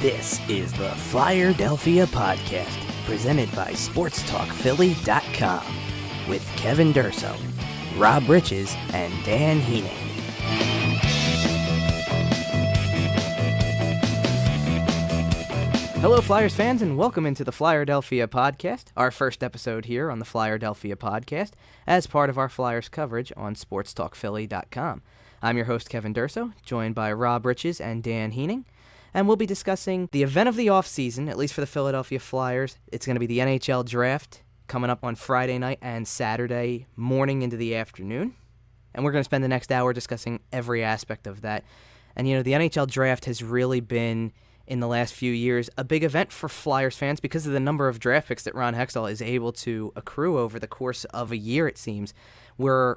This is the Flyerdelphia Podcast, presented by SportsTalkPhilly.com, with Kevin Durso, Rob Riches, and Dan Heaning. Hello, Flyers fans, and welcome into the Flyerdelphia Podcast, our first episode here on the Flyerdelphia Podcast, as part of our Flyers coverage on SportsTalkPhilly.com. I'm your host, Kevin Durso, joined by Rob Riches and Dan Heaning, and we'll be discussing the event of the offseason, at least for the Philadelphia Flyers. It's going to be the NHL Draft coming up on Friday night and Saturday morning into the afternoon, and we're going to spend the next hour discussing every aspect of that. And, you know, the NHL Draft has really been, in the last few years, a big event for Flyers fans because of the number of draft picks that Ron Hextall is able to accrue over the course of a year, it seems. We're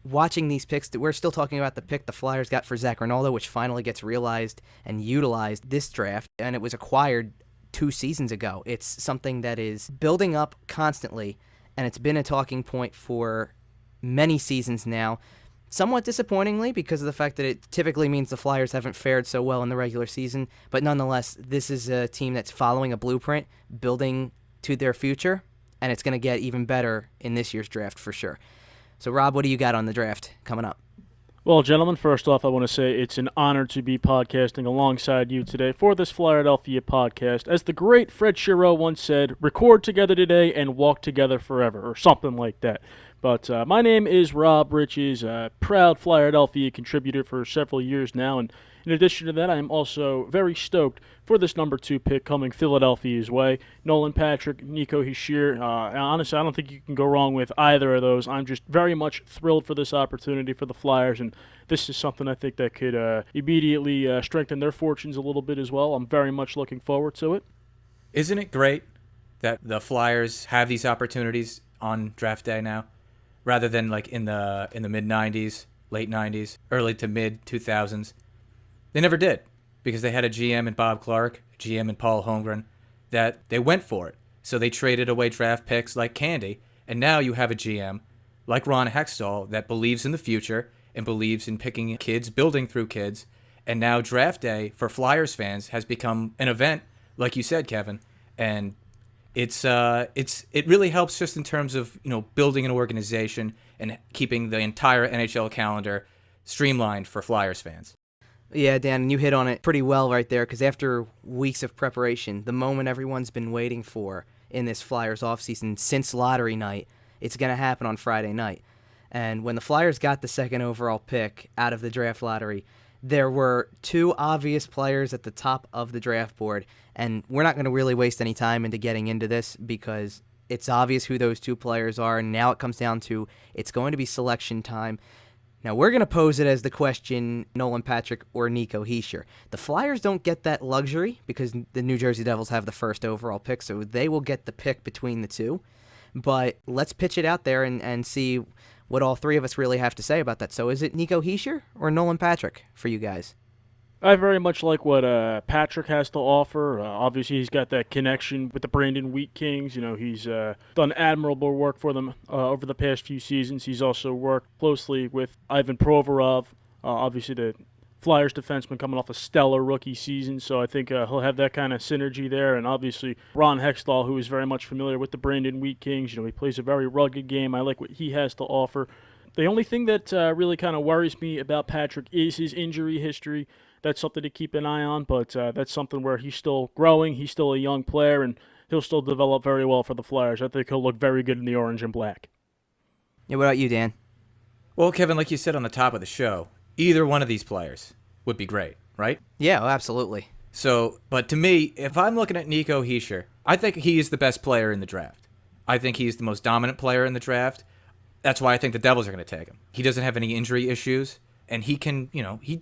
watching these picks. We're still talking about the pick the Flyers got for Zach Rinaldo, which finally gets realized and utilized this draft, and it was acquired 2 seasons ago. It's something that is building up constantly, and it's been a talking point for many seasons now. Somewhat disappointingly because of the fact that it typically means the Flyers haven't fared so well in the regular season, but nonetheless, this is a team that's following a blueprint, building to their future, and it's going to get even better in this year's draft for sure. So, Rob, what do you got on the draft coming up? Well, gentlemen, first off, I want to say it's an honor to be podcasting alongside you today for this Flyerdelphia podcast. As the great Fred Shiro once said, record together today and walk together forever, or something like that. But my name is Rob Riches, a proud Flyerdelphia contributor for several years now, and in addition to that, I am also very stoked for this number 2 pick coming Philadelphia's way. Nolan, Patrick, Nico, Hischier. Honestly, I don't think you can go wrong with either of those. I'm just very much thrilled for this opportunity for the Flyers, and this is something I think that could immediately strengthen their fortunes a little bit as well. I'm very much looking forward to it. Isn't it great that the Flyers have these opportunities on draft day now, rather than like in the mid-'90s, late '90s, early to mid-2000s? They never did, because they had a GM in Bob Clark, a GM in Paul Holmgren, that they went for it. So they traded away draft picks like candy, and now you have a GM like Ron Hextall that believes in the future and believes in picking kids, building through kids, and now draft day for Flyers fans has become an event, like you said, Kevin, and it really helps just in terms of, you know, building an organization and keeping the entire NHL calendar streamlined for Flyers fans. Yeah, Dan, and you hit on it pretty well right there, because after weeks of preparation, the moment everyone's been waiting for in this Flyers offseason since lottery night, it's going to happen on Friday night. And when the Flyers got the second overall pick out of the draft lottery, there were 2 obvious players at the top of the draft board, and we're not going to really waste any time into getting into this because it's obvious who those 2 players are, and now it comes down to it's going to be selection time. Now, we're going to pose it as the question, Nolan, Patrick, or Nico, Hischier. The Flyers don't get that luxury because the New Jersey Devils have the first overall pick, so they will get the pick between the 2. But let's pitch it out there and see what all 3 of us really have to say about that. So is it Nico Hischier or Nolan Patrick for you guys? I very much like what Patrick has to offer. Obviously, he's got that connection with the Brandon Wheat Kings. You know, he's done admirable work for them over the past few seasons. He's also worked closely with Ivan Provorov, obviously the Flyers defenseman coming off a stellar rookie season. So I think he'll have that kind of synergy there. And obviously, Ron Hextall, who is very much familiar with the Brandon Wheat Kings. You know, he plays a very rugged game. I like what he has to offer. The only thing that really kind of worries me about Patrick is his injury history. That's something to keep an eye on, but that's something where he's still growing. He's still a young player, and he'll still develop very well for the Flyers. I think he'll look very good in the orange and black. Yeah, what about you, Dan? Well, Kevin, like you said on the top of the show, either one of these players would be great, right? Yeah, absolutely. So, but to me, if I'm looking at Nico Hischier, I think he is the best player in the draft. I think he's the most dominant player in the draft. That's why I think the Devils are going to take him. He doesn't have any injury issues, and he can, you know, he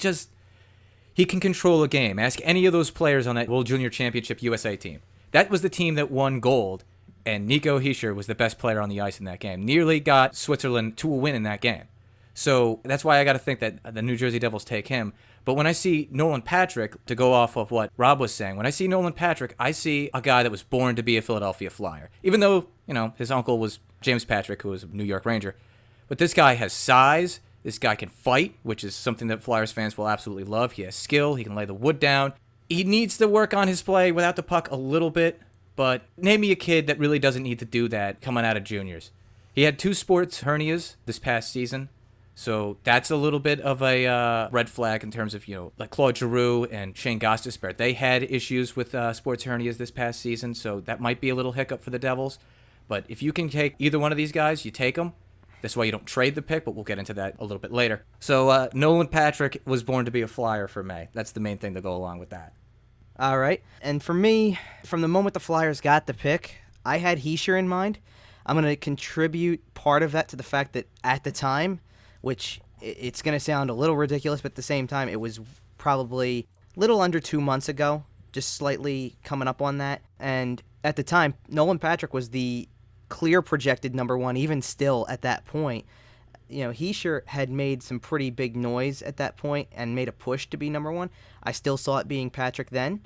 can control a game. Ask any of those players on that World Junior Championship USA team. That was the team that won gold, and Nico Hischier was the best player on the ice in that game. Nearly got Switzerland to a win in that game. So that's why I got to think that the New Jersey Devils take him. But when I see Nolan Patrick, to go off of what Rob was saying, when I see Nolan Patrick, I see a guy that was born to be a Philadelphia Flyer. Even though, you know, his uncle was James Patrick, who was a New York Ranger. But this guy has size. This guy can fight, which is something that Flyers fans will absolutely love. He has skill. He can lay the wood down. He needs to work on his play without the puck a little bit, but name me a kid that really doesn't need to do that coming out of juniors. He had 2 sports hernias this past season, so that's a little bit of a red flag in terms of, like Claude Giroux and Shane Gostisbehere. They had issues with sports hernias this past season, so that might be a little hiccup for the Devils. But if you can take either one of these guys, you take them. That's why you don't trade the pick, but we'll get into that a little bit later. So Nolan Patrick was born to be a Flyer for May. That's the main thing to go along with that. All right. And for me, from the moment the Flyers got the pick, I had Hischier in mind. I'm going to contribute part of that to the fact that at the time, which it's going to sound a little ridiculous, but at the same time, it was probably a little under 2 months ago, just slightly coming up on that. And at the time, Nolan Patrick was the clear projected number 1, even still at that point. Hischier had made some pretty big noise at that point and made a push to be number 1. I still saw it being Patrick then.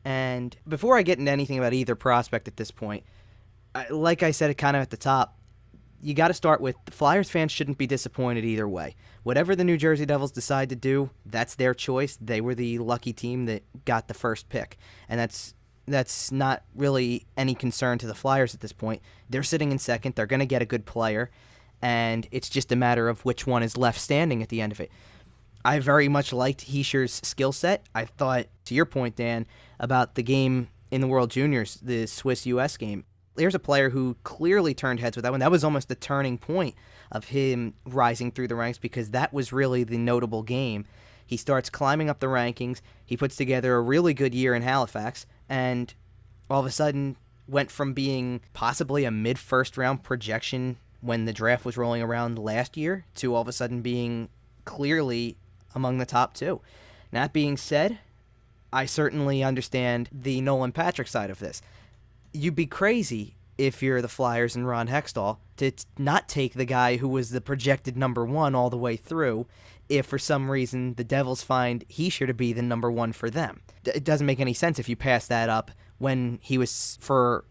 And before I get into anything about either prospect at this point, like I said kind of at the top, you got to start with the Flyers fans shouldn't be disappointed either way. Whatever the New Jersey Devils decide to do, that's their choice. They were the lucky team that got the first pick. And that's not really any concern to the Flyers at this point. They're sitting in second. They're going to get a good player. And it's just a matter of which one is left standing at the end of it. I very much liked Hischier's skill set. I thought, to your point, Dan, about the game in the World Juniors, the Swiss-US game, there's a player who clearly turned heads with that one. That was almost the turning point of him rising through the ranks because that was really the notable game. He starts climbing up the rankings. He puts together a really good year in Halifax, and all of a sudden went from being possibly a mid-first round projection when the draft was rolling around last year to all of a sudden being clearly among the top 2. That being said, I certainly understand the Nolan Patrick side of this. You'd be crazy if you're the Flyers and Ron Hextall to not take the guy who was the projected number 1 all the way through if for some reason the Devils find Hischier to be the number 1 for them. It doesn't make any sense if you pass that up when he was, for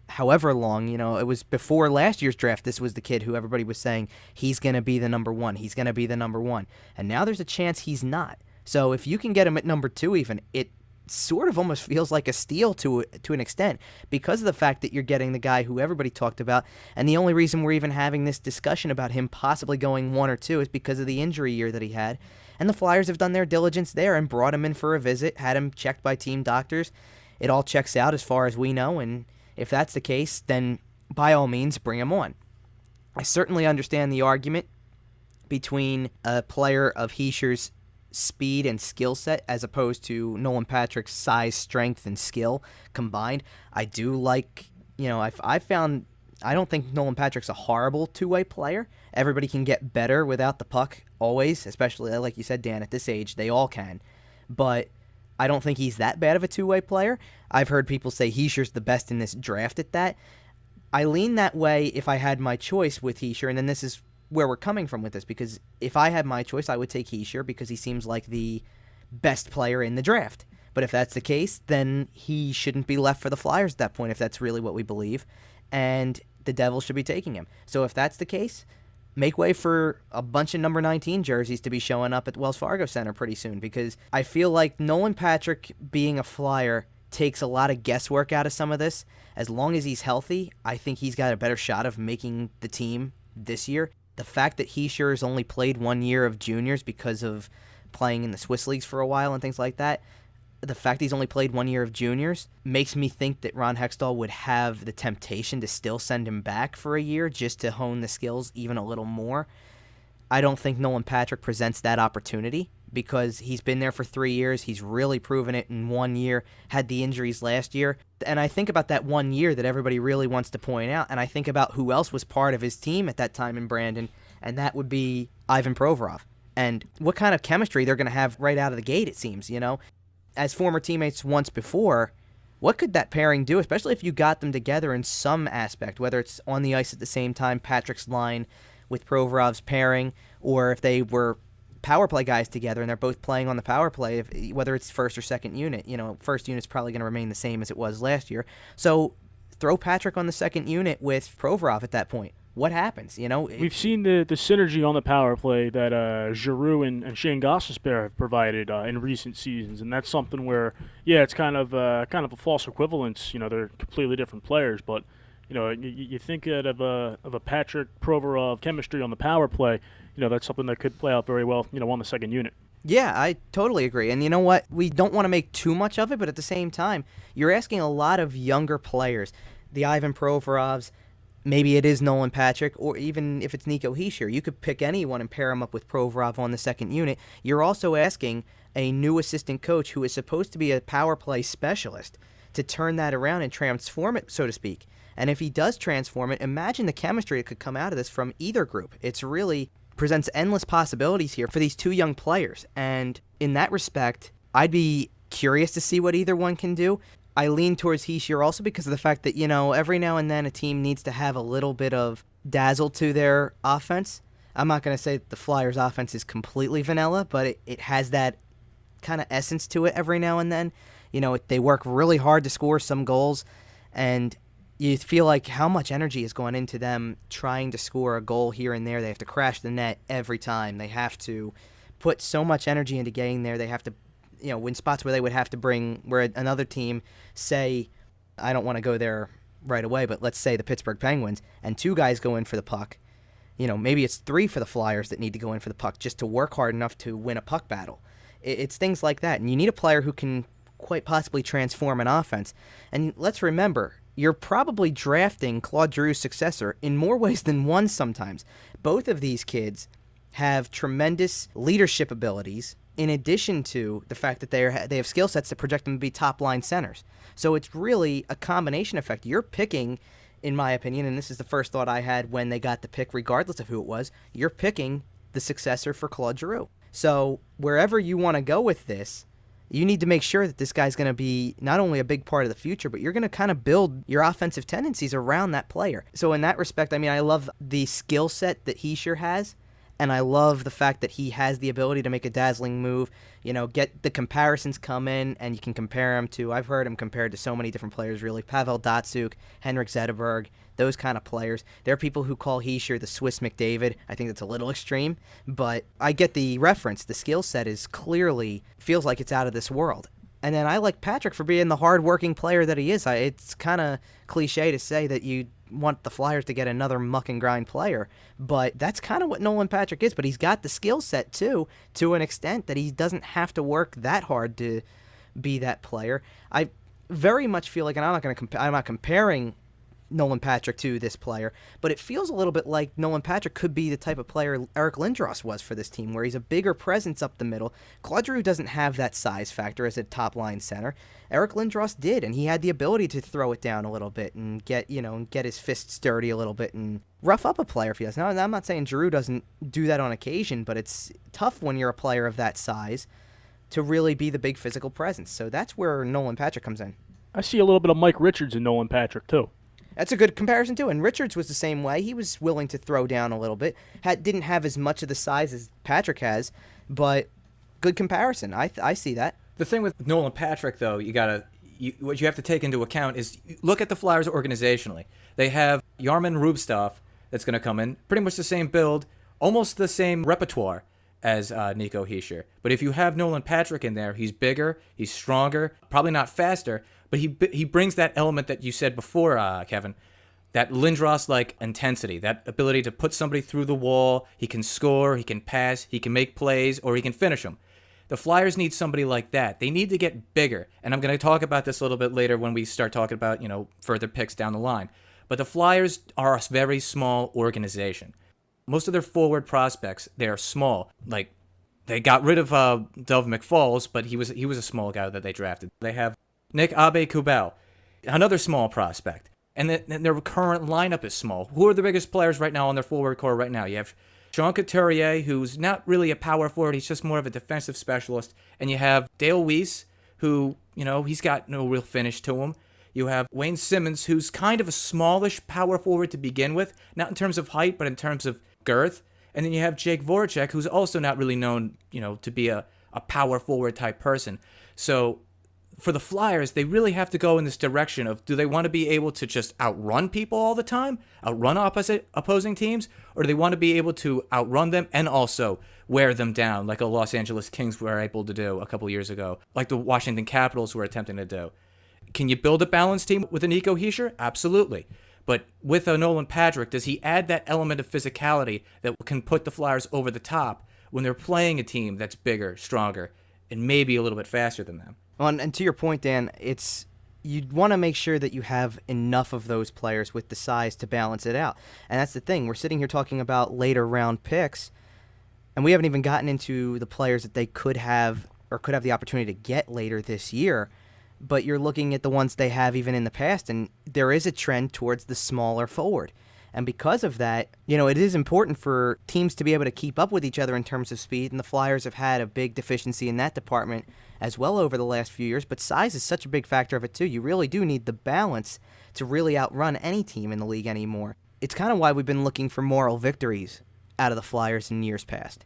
however long, it was before last year's draft, this was the kid who everybody was saying he's going to be the number 1, he's going to be the number 1. And now there's a chance he's not. So if you can get him at number 2 even, it sort of almost feels like a steal to an extent because of the fact that you're getting the guy who everybody talked about, and the only reason we're even having this discussion about him possibly going 1 or 2 is because of the injury year that he had, and the Flyers have done their diligence there and brought him in for a visit, had him checked by team doctors. It all checks out as far as we know, and if that's the case, then by all means bring him on. I certainly understand the argument between a player of Hischier's speed and skill set as opposed to Nolan Patrick's size, strength, and skill combined. I do like, I don't think Nolan Patrick's a horrible two-way player. Everybody can get better without the puck always, especially, like you said, Dan, at this age, they all can. But I don't think he's that bad of a two-way player. I've heard people say Hischier's the best in this draft at that. I lean that way if I had my choice with Hischier, and then this is where we're coming from with this, because if I had my choice, I would take Hischier because he seems like the best player in the draft. But if that's the case, then he shouldn't be left for the Flyers at that point, if that's really what we believe, and the Devils should be taking him. So if that's the case, make way for a bunch of number 19 jerseys to be showing up at Wells Fargo Center pretty soon, because I feel like Nolan Patrick being a Flyer takes a lot of guesswork out of some of this. As long as he's healthy, I think he's got a better shot of making the team this year. The fact that Hischier has only played 1 year of juniors because of playing in the Swiss leagues for a while and things like that, the fact he's only played 1 year of juniors makes me think that Ron Hextall would have the temptation to still send him back for a year just to hone the skills even a little more. I don't think Nolan Patrick presents that opportunity because he's been there for 3 years. He's really proven it in 1 year, had the injuries last year. And I think about that 1 year that everybody really wants to point out, and I think about who else was part of his team at that time in Brandon, and that would be Ivan Provorov. And what kind of chemistry they're going to have right out of the gate, it seems, As former teammates once before, what could that pairing do, especially if you got them together in some aspect, whether it's on the ice at the same time, Patrick's line with Provorov's pairing, or if they were power play guys together and they're both playing on the power play, whether it's first or second unit. First unit's probably going to remain the same as it was last year. So throw Patrick on the second unit with Provorov at that point. what happens? We've seen the synergy on the power play that Giroux and Shane Gostisbehere have provided in recent seasons, and that's something where, it's kind of a false equivalence. They're completely different players, but you think of a Patrick Provorov chemistry on the power play. That's something that could play out very well. On the second unit. Yeah, I totally agree. And you know what? We don't want to make too much of it, but at the same time, you're asking a lot of younger players. The Ivan Provorovs, maybe it is Nolan Patrick, or even if it's Nico Hischier. You could pick anyone and pair him up with Provorov on the second unit. You're also asking a new assistant coach who is supposed to be a power play specialist to turn that around and transform it, so to speak. And if he does transform it, imagine the chemistry that could come out of this from either group. It's really presents endless possibilities here for these two young players. And in that respect, I'd be curious to see what either one can do. I lean towards Hischier also because of the fact that, every now and then a team needs to have a little bit of dazzle to their offense. I'm not going to say that the Flyers' offense is completely vanilla, but it has that kind of essence to it every now and then. They work really hard to score some goals, and you feel like how much energy is going into them trying to score a goal here and there. They have to crash the net every time. They have to put so much energy into getting there. They have to, in spots where they would have to where another team, say, I don't want to go there right away, but let's say the Pittsburgh Penguins, and two guys go in for the puck. Maybe it's three for the Flyers that need to go in for the puck just to work hard enough to win a puck battle. It's things like that. And you need a player who can quite possibly transform an offense. And let's remember, you're probably drafting Claude Giroux's successor in more ways than one sometimes. Both of these kids have tremendous leadership abilities in addition to the fact that they have skill sets that project them to be top-line centers. So it's really a combination effect. You're picking, in my opinion, and this is the first thought I had when they got the pick, regardless of who it was, you're picking the successor for Claude Giroux. So wherever you want to go with this, you need to make sure that this guy's going to be not only a big part of the future, but you're going to kind of build your offensive tendencies around that player. So in that respect, I love the skill set that Hischier has, and I love the fact that he has the ability to make a dazzling move, get the comparisons come in, and you can compare him to, I've heard him compared to so many different players, really, Pavel Datsyuk, Henrik Zetterberg, those kind of players. There are people who call Hischier the Swiss McDavid. I think that's a little extreme, but I get the reference. The skill set is clearly, feels like it's out of this world. And then I like Patrick for being the hard-working player that he is. It's kind of cliche to say that you want the Flyers to get another muck-and-grind player, but that's kind of what Nolan Patrick is. But he's got the skill set, too, to an extent that he doesn't have to work that hard to be that player. I very much feel like, and I'm not comparing Nolan Patrick to this player, but it feels a little bit like Nolan Patrick could be the type of player Eric Lindros was for this team, where he's a bigger presence up the middle. Claude Giroux doesn't have that size factor as a top-line center. Eric Lindros did, and he had the ability to throw it down a little bit and get his fists dirty a little bit and rough up a player if he does. Now, I'm not saying Giroux doesn't do that on occasion, but it's tough when you're a player of that size to really be the big physical presence. So that's where Nolan Patrick comes in. I see a little bit of Mike Richards in Nolan Patrick, too. That's a good comparison, too. And Richards was the same way. He was willing to throw down a little bit. Didn't have as much of the size as Patrick has, but good comparison. I see that. The thing with Nolan Patrick, though, what you have to take into account is look at the Flyers organizationally. They have Yarman Rubstov that's going to come in, pretty much the same build, almost the same repertoire as Nico Hischier. But if you have Nolan Patrick in there, he's bigger, he's stronger, probably not faster, but he brings that element that you said before, Kevin, that Lindros-like intensity, that ability to put somebody through the wall. He can score, he can pass, he can make plays, or he can finish them. The Flyers need somebody like that. They need to get bigger, and I'm going to talk about this a little bit later when we start talking about further picks down the line. But the Flyers are a very small organization. Most of their forward prospects, they are small. Like, they got rid of Dove McFalls, but he was a small guy that they drafted. They have Nick Abe-Kubel, another small prospect. And their current lineup is small. Who are the biggest players right now on their forward core right now? You have Sean Couturier, who's not really a power forward. He's just more of a defensive specialist. And you have Dale Weiss, who, he's got no real finish to him. You have Wayne Simmons, who's kind of a smallish power forward to begin with. Not in terms of height, but in terms of girth. And then you have Jake Voracek, who's also not really known, to be a power forward type person. So for the Flyers, they really have to go in this direction of, do they want to be able to just outrun people all the time, outrun opposing teams, or do they want to be able to outrun them and also wear them down like a Los Angeles Kings were able to do a couple years ago, like the Washington Capitals were attempting to do? Can you build a balanced team with a Nico Hischier? Absolutely. But with a Nolan Patrick, does he add that element of physicality that can put the Flyers over the top when they're playing a team that's bigger, stronger, and maybe a little bit faster than them? Well, and to your point, Dan, you'd want to make sure that you have enough of those players with the size to balance it out. And that's the thing. We're sitting here talking about later round picks, and we haven't even gotten into the players that they could have or could have the opportunity to get later this year. But you're looking at the ones they have even in the past, and there is a trend towards the smaller forward. And because of that, it is important for teams to be able to keep up with each other in terms of speed, and the Flyers have had a big deficiency in that department as well over the last few years, but size is such a big factor of it too. You really do need the balance to really outrun any team in the league anymore. It's kind of why we've been looking for moral victories out of the Flyers in years past.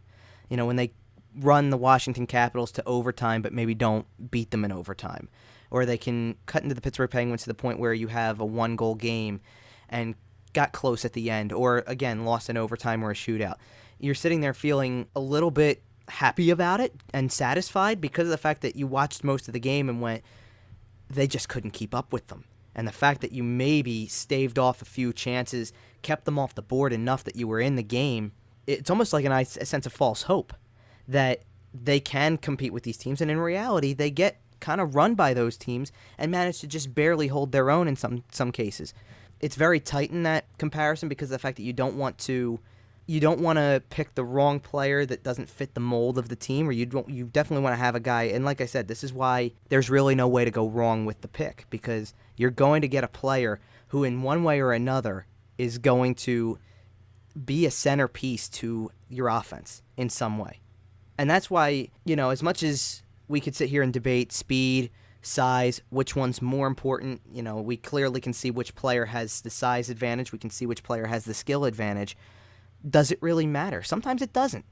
When they run the Washington Capitals to overtime but maybe don't beat them in overtime. Or they can cut into the Pittsburgh Penguins to the point where you have a one-goal game and got close at the end, or, again, lost in overtime or a shootout. You're sitting there feeling a little bit happy about it and satisfied because of the fact that you watched most of the game and went, they just couldn't keep up with them. And the fact that you maybe staved off a few chances, kept them off the board enough that you were in the game, it's almost like a sense of false hope that they can compete with these teams. And in reality, they get kind of run by those teams and manage to just barely hold their own in some cases. It's very tight in that comparison because of the fact that you don't want to pick the wrong player that doesn't fit the mold of the team, or you definitely want to have a guy. And like I said, this is why there's really no way to go wrong with the pick, because you're going to get a player who in one way or another is going to be a centerpiece to your offense in some way. And that's why, as much as we could sit here and debate speed, size, which one's more important. We clearly can see which player has the size advantage. We can see which player has the skill advantage. Does it really matter? Sometimes it doesn't,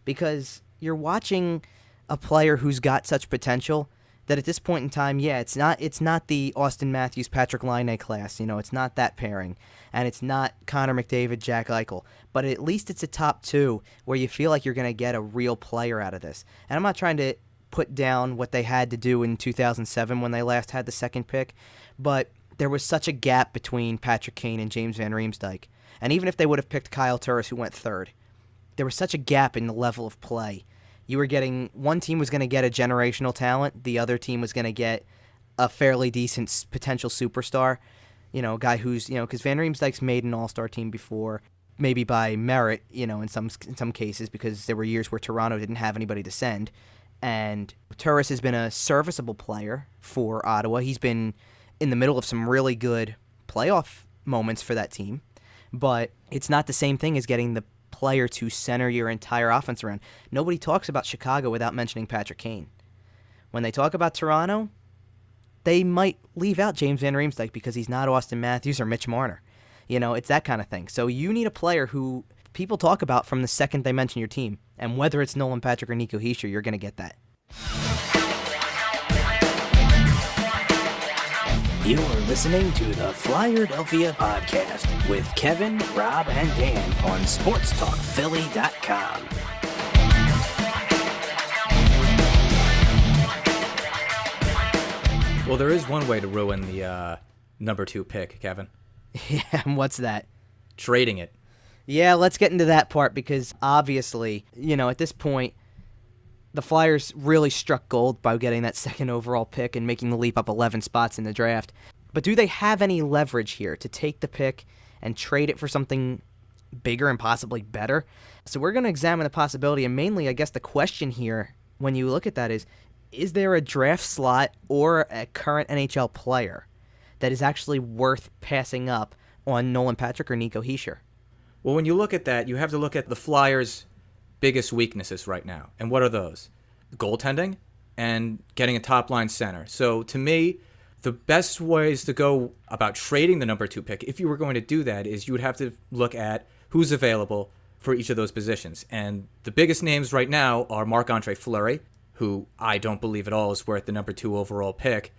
because you're watching a player who's got such potential that at this point in time, it's not the Austin Matthews, Patrick Laine class. It's not that pairing, and it's not Connor McDavid, Jack Eichel. But at least it's a top two where you feel like you're going to get a real player out of this. And I'm not trying to put down what they had to do in 2007 when they last had the second pick, but there was such a gap between Patrick Kane and James Van Riemsdyk. And even if they would have picked Kyle Turris, who went third, there was such a gap in the level of play. You were getting, one team was going to get a generational talent, the other team was going to get a fairly decent potential superstar, a guy who's, because Van Riemsdyk's made an all-star team before, maybe by merit, in some cases, because there were years where Toronto didn't have anybody to send. And Turris has been a serviceable player for Ottawa. He's been in the middle of some really good playoff moments for that team. But it's not the same thing as getting the player to center your entire offense around. Nobody talks about Chicago without mentioning Patrick Kane. When they talk about Toronto, they might leave out James Van Riemsdyk because he's not Austin Matthews or Mitch Marner. It's that kind of thing. So you need a player who people talk about from the second they mention your team. And whether it's Nolan Patrick or Nico Hischier, you're going to get that. You're listening to the Flyerdelphia Podcast with Kevin, Rob, and Dan on SportsTalkPhilly.com. Well, there is one way to ruin the number 2 pick, Kevin. Yeah, and what's that? Trading it. Yeah, let's get into that part because obviously, at this point, the Flyers really struck gold by getting that second overall pick and making the leap up 11 spots in the draft. But do they have any leverage here to take the pick and trade it for something bigger and possibly better? So we're going to examine the possibility, and mainly, I guess, the question here when you look at that is there a draft slot or a current NHL player that is actually worth passing up on Nolan Patrick or Nico Hischier? Well, when you look at that, you have to look at the Flyers' biggest weaknesses right now. And what are those? Goaltending and getting a top-line center. So to me, the best ways to go about trading the number 2 pick, if you were going to do that, is you would have to look at who's available for each of those positions. And the biggest names right now are Marc-Andre Fleury who I don't believe at all is worth the number 2 overall pick,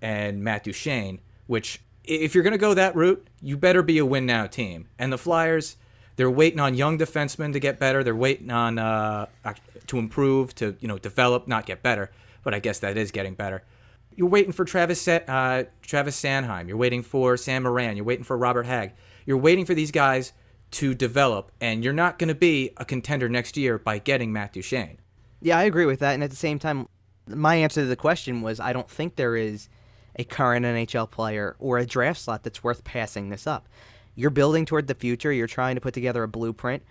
and Matt Duchene, which, if you're going to go that route, you better be a win-now team. And the Flyers, they're waiting on young defensemen to get better. They're waiting on to improve, to develop, not get better, but I guess that is getting better. You're waiting for Travis Sanheim. You're waiting for Sam Moran. You're waiting for Robert Hagg. You're waiting for these guys to develop, and you're not going to be a contender next year by getting Matt Duchene. Yeah, I agree with that. And at the same time, my answer to the question was I don't think there is a current NHL player or a draft slot that's worth passing this up. You're building toward the future. You're trying to put together a blueprint.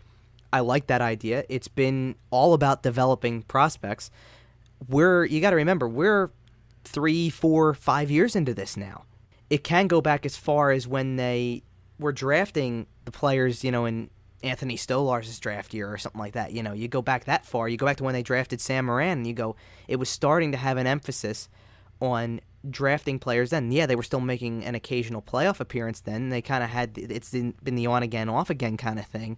I like that idea. It's been all about developing prospects. You got to remember, we're 3, 4, 5 years into this now. It can go back as far as when they were drafting the players, in Anthony Stolar's draft year or something like that. You go back that far. You go back to when they drafted Sam Moran, and it was starting to have an emphasis on drafting players then. Yeah, they were still making an occasional playoff appearance then. They kind of had, it's been the on-again, off-again kind of thing.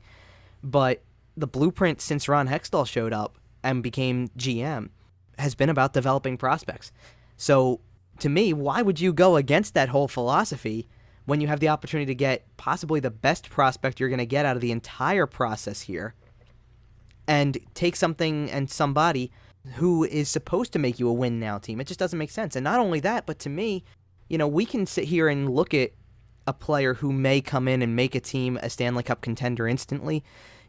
But the blueprint since Ron Hextall showed up and became GM has been about developing prospects. So, to me, why would you go against that whole philosophy when you have the opportunity to get possibly the best prospect you're going to get out of the entire process here and take something and somebody who is supposed to make you a win-now team? It just doesn't make sense. And not only that, but to me, we can sit here and look at a player who may come in and make a team a Stanley Cup contender instantly.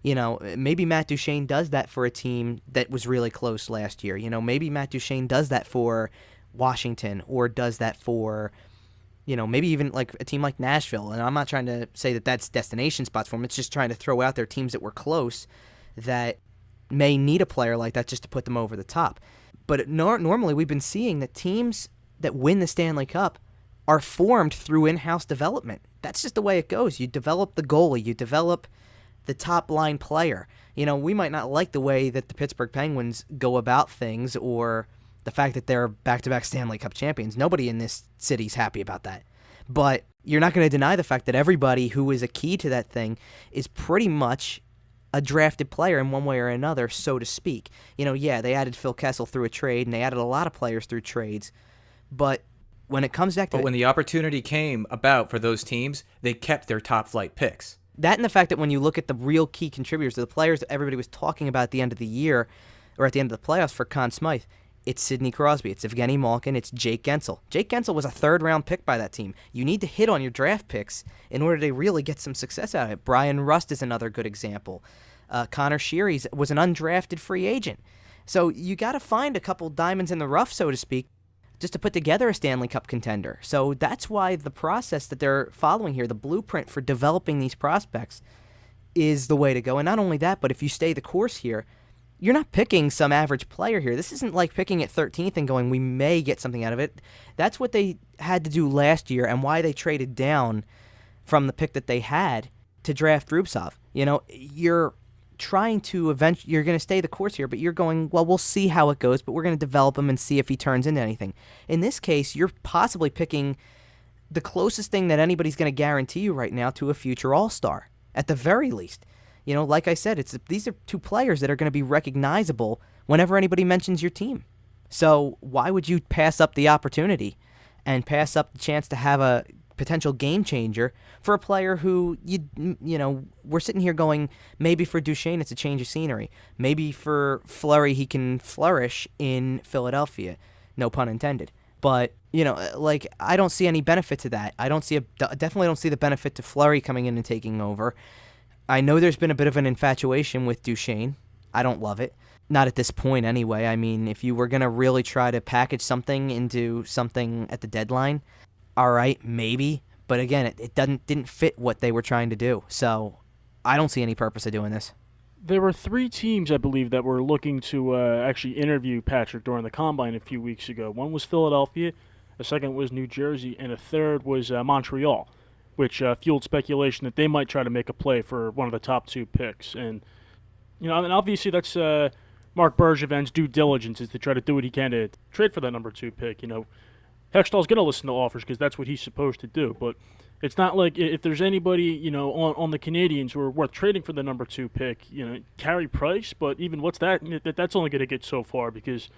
Maybe Matt Duchene does that for a team that was really close last year. Maybe Matt Duchene does that for Washington, or does that for, maybe even like a team like Nashville. And I'm not trying to say that that's destination spots for them. It's just trying to throw out there teams that were close that may need a player like that just to put them over the top. But normally we've been seeing that teams that win the Stanley Cup are formed through in-house development. That's just the way it goes. You develop the goalie. You develop the top-line player. We might not like the way that the Pittsburgh Penguins go about things, or the fact that they're back-to-back Stanley Cup champions. Nobody in this city's happy about that. But you're not going to deny the fact that everybody who is a key to that thing is pretty much a drafted player in one way or another, so to speak. They added Phil Kessel through a trade, and they added a lot of players through trades. But when it comes back to... But when the opportunity came about for those teams, they kept their top-flight picks. That and the fact that when you look at the real key contributors, the players that everybody was talking about at the end of the year, or at the end of the playoffs for Conn Smythe, it's Sidney Crosby, it's Evgeny Malkin, it's Jake Gensel. Jake Gensel was a third-round pick by that team. You need to hit on your draft picks in order to really get some success out of it. Brian Rust is another good example. Connor Sheary was an undrafted free agent. So you got to find a couple diamonds in the rough, so to speak, just to put together a Stanley Cup contender. So that's why the process that they're following here, the blueprint for developing these prospects, is the way to go. And not only that, but if you stay the course here, you're not picking some average player here. This isn't like picking at 13th and going, we may get something out of it. That's what they had to do last year, and why they traded down from the pick that they had to draft Rubtsov. You're trying to you're going to stay the course here, but you're going, well, we'll see how it goes, but we're going to develop him and see if he turns into anything. In this case, you're possibly picking the closest thing that anybody's going to guarantee you right now to a future All-Star, at the very least. Like I said, these are two players that are going to be recognizable whenever anybody mentions your team. So why would you pass up the opportunity and pass up the chance to have a potential game changer for a player who, we're sitting here going, maybe for Duchene it's a change of scenery. Maybe for Fleury he can flourish in Philadelphia. No pun intended. But, I don't see any benefit to that. Definitely don't see the benefit to Fleury coming in and taking over. I know there's been a bit of an infatuation with Duchene. I don't love it. Not at this point anyway. I mean, if you were going to really try to package something into something at the deadline, all right, maybe. But again, it didn't fit what they were trying to do. So I don't see any purpose of doing this. There were 3 teams, I believe, that were looking to actually interview Patrick during the Combine a few weeks ago. One was Philadelphia, a second was New Jersey, and a third was Montreal, which fueled speculation that they might try to make a play for one of the top 2 picks. And, obviously that's Mark Bergevin's due diligence is to try to do what he can to trade for that number 2 pick. Hextall's going to listen to offers because that's what he's supposed to do. But it's not like if there's anybody, on the Canadians who are worth trading for the number 2 pick, Carey Price. But even what's that? That's only going to get so far because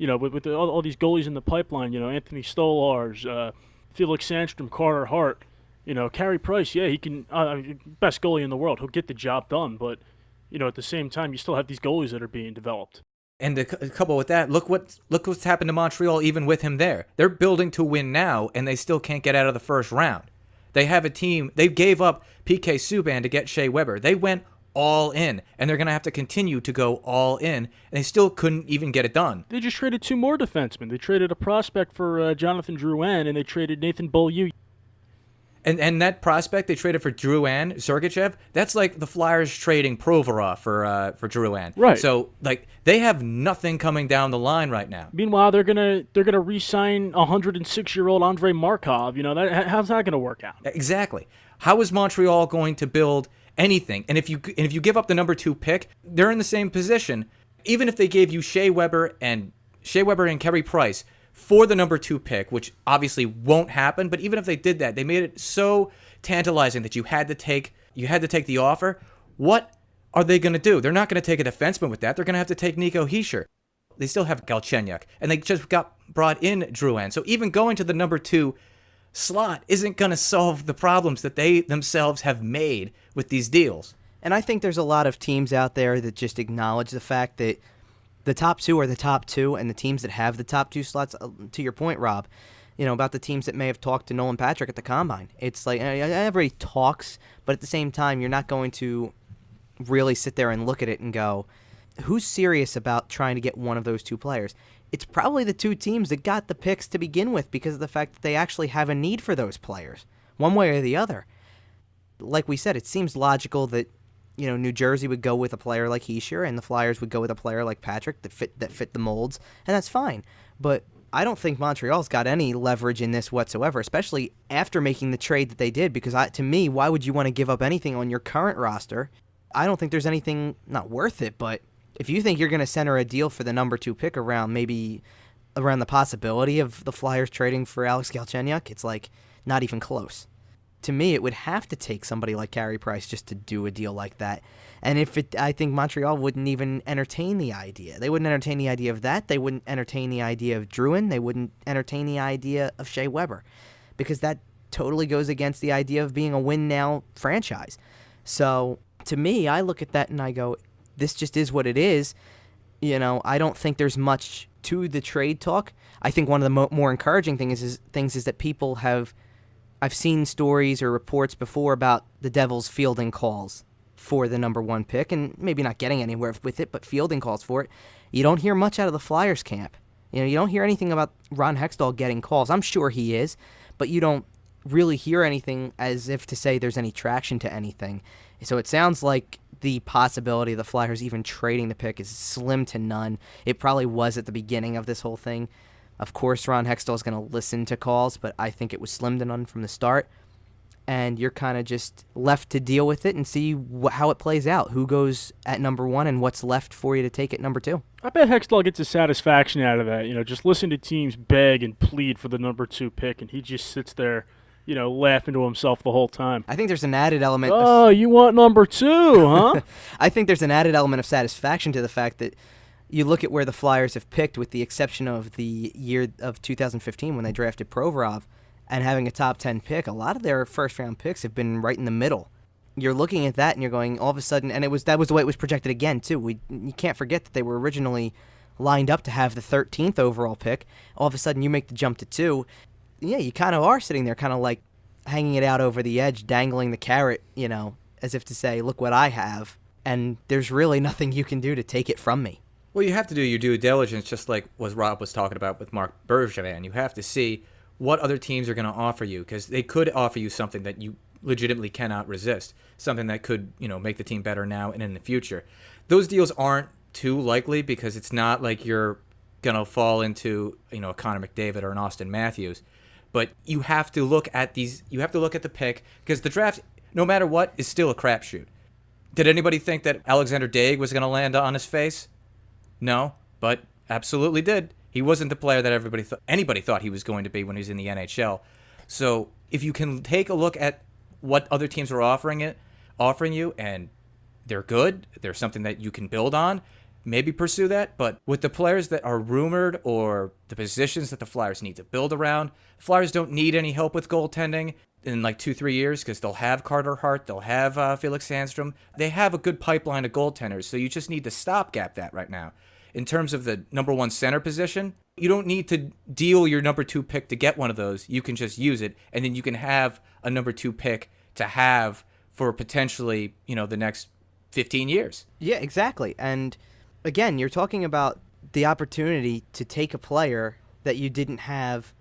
with all these goalies in the pipeline, Anthony Stolarz, Felix Sandstrom, Carter Hart, Carey Price, yeah, he can, best goalie in the world. He'll get the job done, but, at the same time, you still have these goalies that are being developed. And to couple with that, look what's happened to Montreal even with him there. They're building to win now, and they still can't get out of the first round. They have a team. They gave up PK Subban to get Shea Weber. They went all in, and they're going to have to continue to go all in, and they still couldn't even get it done. They just traded 2 more defensemen. They traded a prospect for Jonathan Drouin, and they traded Nathan Beaulieu. And that prospect they traded for Drouin, Sergachev, that's like the Flyers trading Provorov for Drouin. Right. So they have nothing coming down the line right now. Meanwhile, they're gonna re-sign 106-year-old Andrei Markov. How's that gonna work out? Exactly. How is Montreal going to build anything? And if you give up the number 2 pick, they're in the same position. Even if they gave you Shea Weber and Carey Price for the number 2 pick, which obviously won't happen, but even if they did that, they made it so tantalizing that you had to take the offer. What are they going to do? They're not going to take a defenseman with that. They're going to have to take Nico Hischier. They still have Galchenyuk, and they just got brought in Drouin. So even going to the number 2 slot isn't going to solve the problems that they themselves have made with these deals. And I think there's a lot of teams out there that just acknowledge the fact that the top 2 are the top 2, and the teams that have the top 2 slots, to your point, Rob, about the teams that may have talked to Nolan Patrick at the Combine. It's like everybody talks, but at the same time, you're not going to really sit there and look at it and go, who's serious about trying to get one of those 2 players? It's probably the 2 teams that got the picks to begin with because of the fact that they actually have a need for those players, one way or the other. Like we said, it seems logical that New Jersey would go with a player like Hischier, and the Flyers would go with a player like Patrick that fit the molds, and that's fine. But I don't think Montreal's got any leverage in this whatsoever, especially after making the trade that they did, because to me, why would you want to give up anything on your current roster? I don't think there's anything, not worth it, but if you think you're going to center a deal for the number 2 pick around the possibility of the Flyers trading for Alex Galchenyuk, it's like not even close. To me, it would have to take somebody like Carey Price just to do a deal like that. And I think Montreal wouldn't even entertain the idea. They wouldn't entertain the idea of that. They wouldn't entertain the idea of Drouin. They wouldn't entertain the idea of Shea Weber, because that totally goes against the idea of being a win-now franchise. So, to me, I look at that and I go, this just is what it is. I don't think there's much to the trade talk. I think one of the more encouraging things is that people have... I've seen stories or reports before about the Devils fielding calls for the number 1 pick, and maybe not getting anywhere with it, but fielding calls for it. You don't hear much out of the Flyers camp. You don't hear anything about Ron Hextall getting calls. I'm sure he is, but you don't really hear anything as if to say there's any traction to anything. So it sounds like the possibility of the Flyers even trading the pick is slim to none. It probably was at the beginning of this whole thing. Of course, Ron Hextall is going to listen to calls, but I think it was slim to none from the start. And you're kind of just left to deal with it and see how it plays out. Who goes at number 1 and what's left for you to take at number 2. I bet Hextall gets a satisfaction out of that. Just listen to teams beg and plead for the number 2 pick, and he just sits there, laughing to himself the whole time. I think there's an added element. Oh, you want number 2, huh? I think there's an added element of satisfaction to the fact that you look at where the Flyers have picked, with the exception of the year of 2015 when they drafted Provorov, and having a top 10 pick, a lot of their first-round picks have been right in the middle. You're looking at that and you're going, all of a sudden, and that was the way it was projected again, too. You can't forget that they were originally lined up to have the 13th overall pick. All of a sudden, you make the jump to 2. Yeah, you kind of are sitting there kind of like hanging it out over the edge, dangling the carrot, as if to say, look what I have, and there's really nothing you can do to take it from me. Well, you have to do your due diligence, just like what Rob was talking about with Marc Bergevin. You have to see what other teams are going to offer you, because they could offer you something that you legitimately cannot resist, something that could, make the team better now and in the future. Those deals aren't too likely, because it's not like you're going to fall into, a Connor McDavid or an Austin Matthews. But you have to look at you have to look at the pick, because the draft, no matter what, is still a crapshoot. Did anybody think that Alexander Daig was going to land on his face? No, but absolutely did. He wasn't the player that anybody thought he was going to be when he was in the NHL. So if you can take a look at what other teams are offering you, and they're good, there's something that you can build on, maybe pursue that. But with the players that are rumored or the positions that the Flyers need to build around, the Flyers don't need any help with goaltending in like 2-3 years because they'll have Carter Hart, they'll have Felix Sandstrom. They have a good pipeline of goaltenders, so you just need to stopgap that right now. In terms of the number 1 center position, you don't need to deal your number 2 pick to get one of those. You can just use it, and then you can have a number 2 pick to have for potentially, the next 15 years. Yeah, exactly. And again, you're talking about the opportunity to take a player that you didn't have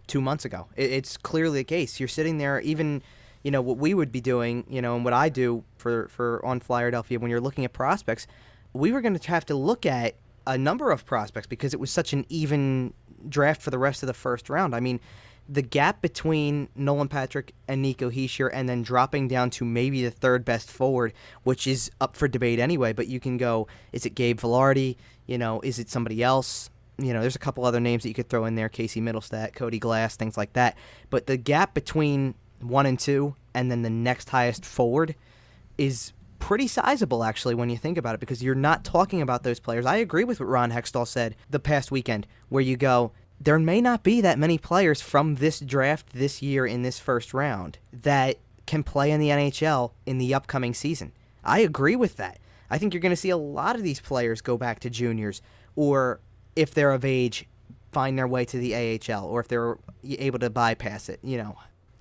2 months ago. It's clearly the case. You're sitting there, even, what we would be doing, and what I do for on Flyerdelphia when you're looking at prospects, we were going to have to look at a number of prospects because it was such an even draft for the rest of the first round. I mean, the gap between Nolan Patrick and Nico Hischier and then dropping down to maybe the third best forward, which is up for debate anyway, but you can go, is it Gabe Vilardi? Is it somebody else? There's a couple other names that you could throw in there, Casey Middlestat, Cody Glass, things like that. But the gap between 1 and 2 and then the next highest forward is pretty sizable, actually, when you think about it, because you're not talking about those players. I agree with what Ron Hextall said the past weekend, where you go, there may not be that many players from this draft this year in this first round that can play in the NHL in the upcoming season. I agree with that. I think you're going to see a lot of these players go back to juniors, or if they're of age, find their way to the AHL, or if they're able to bypass it,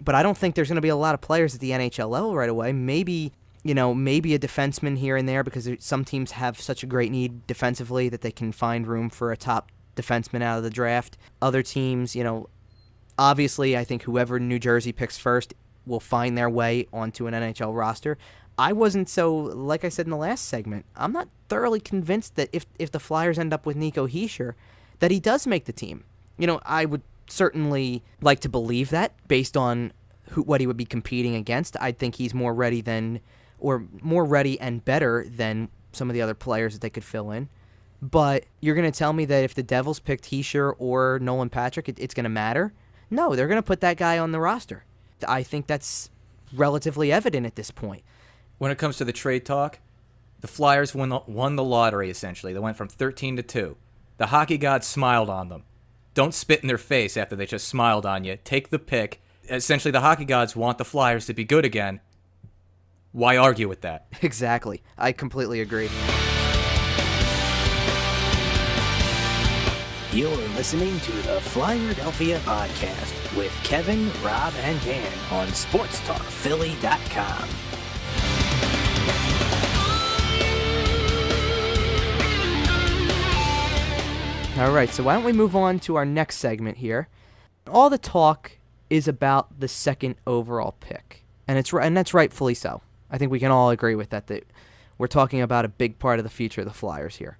But I don't think there's going to be a lot of players at the NHL level right away. Maybe a defenseman here and there, because some teams have such a great need defensively that they can find room for a top defenseman out of the draft. Other teams, obviously I think whoever New Jersey picks first will find their way onto an NHL roster. I wasn't so, like I said in the last segment, I'm not thoroughly convinced that if the Flyers end up with Nico Hischier, that he does make the team. I would certainly like to believe that based on what he would be competing against. I think he's more ready and better than some of the other players that they could fill in. But you're going to tell me that if the Devils picked Hischier or Nolan Patrick, it's going to matter? No, they're going to put that guy on the roster. I think that's relatively evident at this point. When it comes to the trade talk, the Flyers won the lottery, essentially. They went from 13 to 2. The hockey gods smiled on them. Don't spit in their face after they just smiled on you. Take the pick. Essentially, the hockey gods want the Flyers to be good again. Why argue with that? Exactly. I completely agree. You're listening to the Flyerdelphia Podcast with Kevin, Rob, and Dan on SportsTalkPhilly.com. All right, so why don't we move on to our next segment here? All the talk is about the second overall pick, and that's rightfully so. I think we can all agree with that we're talking about a big part of the future of the Flyers here.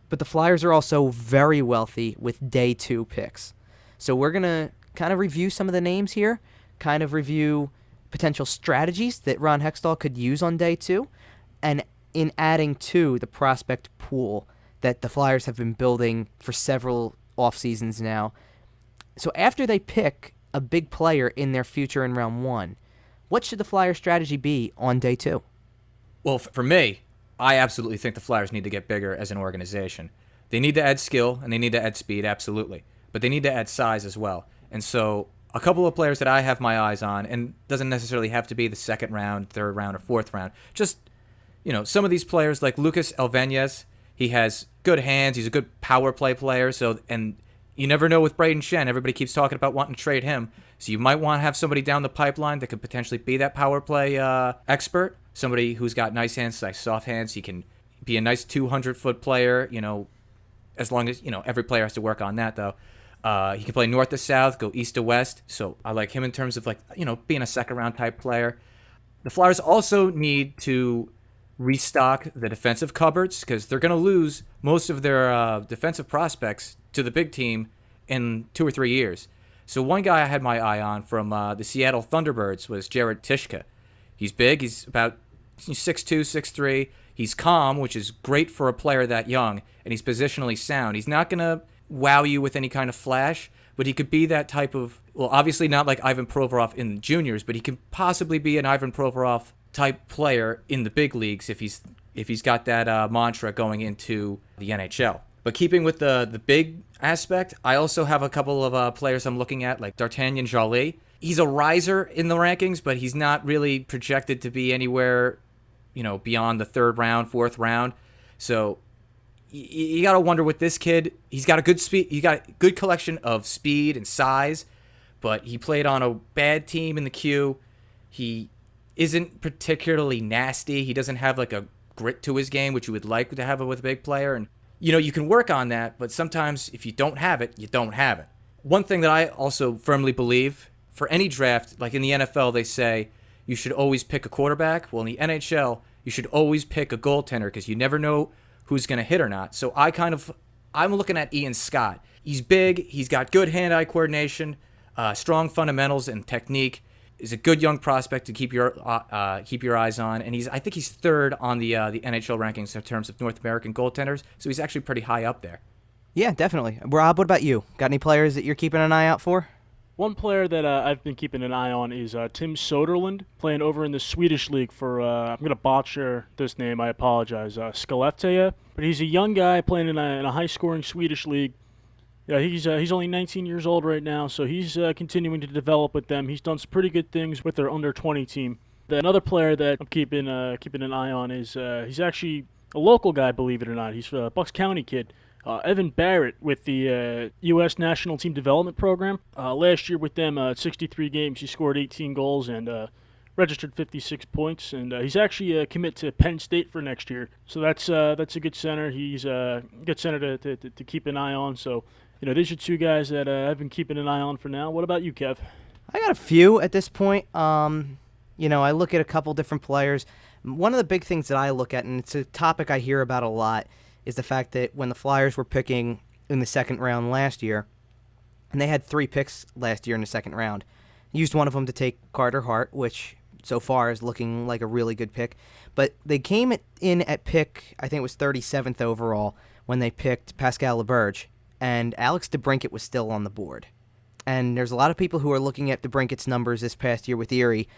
But the Flyers are also very wealthy with day 2 picks. So we're going to kind of review some of the names here, kind of review potential strategies that Ron Hextall could use on day 2, and in adding to the prospect pool that the Flyers have been building for several off seasons now. So after they pick a big player in their future in round 1, what should the Flyers strategy be on day 2? Well, for me, I absolutely think the Flyers need to get bigger as an organization. They need to add skill and they need to add speed, absolutely. But they need to add size as well. And so a couple of players that I have my eyes on, and doesn't necessarily have to be the second round, third round, or fourth round. Just, some of these players like Lucas Elvenes, he has good hands. He's a good power play player. And you never know with Braden Shen. Everybody keeps talking about wanting to trade him. So you might want to have somebody down the pipeline that could potentially be that power play expert. Somebody who's got nice hands, nice soft hands. He can be a nice 200-foot player, as long as, every player has to work on that, though. He can play north to south, go east to west. So I like him in terms of, being a second-round type player. The Flyers also need to restock the defensive cupboards because they're going to lose most of their defensive prospects to the big team in 2 or 3 years. So one guy I had my eye on from the Seattle Thunderbirds was Jared Tishka. He's big. He's about 6'2", 6'3". He's calm, which is great for a player that young, and he's positionally sound. He's not going to wow you with any kind of flash, but he could be that type of, well, obviously not like Ivan Provorov in juniors, but he can possibly be an Ivan Provorov type player in the big leagues if he's if he's got that mantra going into the NHL. But keeping with the big aspect, I also have a couple of players I'm looking at, like D'Artagnan Joly. He's a riser in the rankings, but he's not really projected to be anywhere, beyond the third round, fourth round. So you got to wonder with this kid. He's got a good speed. He got a good collection of speed and size, but he played on a bad team in the Q. He isn't particularly nasty. He doesn't have like a grit to his game, which you would like to have with a big player. And you can work on that, but sometimes if you don't have it, you don't have it. One thing that I also firmly believe, for any draft, like in the NFL, they say you should always pick a quarterback. Well, in the NHL, you should always pick a goaltender because you never know who's going to hit or not. So I'm looking at Ian Scott. He's big. He's got good hand-eye coordination, strong fundamentals and technique. He's a good young prospect to keep your eyes on, and I think he's third on the NHL rankings in terms of North American goaltenders. So he's actually pretty high up there. Yeah, definitely. Rob, what about you? Got any players that you're keeping an eye out for? One player that I've been keeping an eye on is Tim Soderlund, playing over in the Swedish league for, I'm going to botcher this name, I apologize, Skellefteå. But he's a young guy playing in a high-scoring Swedish league. Yeah, he's only 19 years old right now, so he's continuing to develop with them. He's done some pretty good things with their under-20 team. Another player that I'm keeping an eye on is he's actually a local guy, believe it or not. He's a Bucks County kid. Evan Barrett with the U.S. National Team Development Program. Last year with them, 63 games, he scored 18 goals and registered 56 points. And he's actually a commit to Penn State for next year. So that's a good center. He's a good center to keep an eye on. So, these are two guys that I've been keeping an eye on for now. What about you, Kev? I got a few at this point. I look at a couple different players. One of the big things that I look at, and it's a topic I hear about a lot, is the fact that when the Flyers were picking in the second round last year, and they had 3 picks last year in the second round, used one of them to take Carter Hart, which so far is looking like a really good pick. But they came in at pick, I think it was 37th overall, when they picked Pascal Laberge, and Alex DeBrincat was still on the board. And there's a lot of people who are looking at DeBrincat's numbers this past year with Erie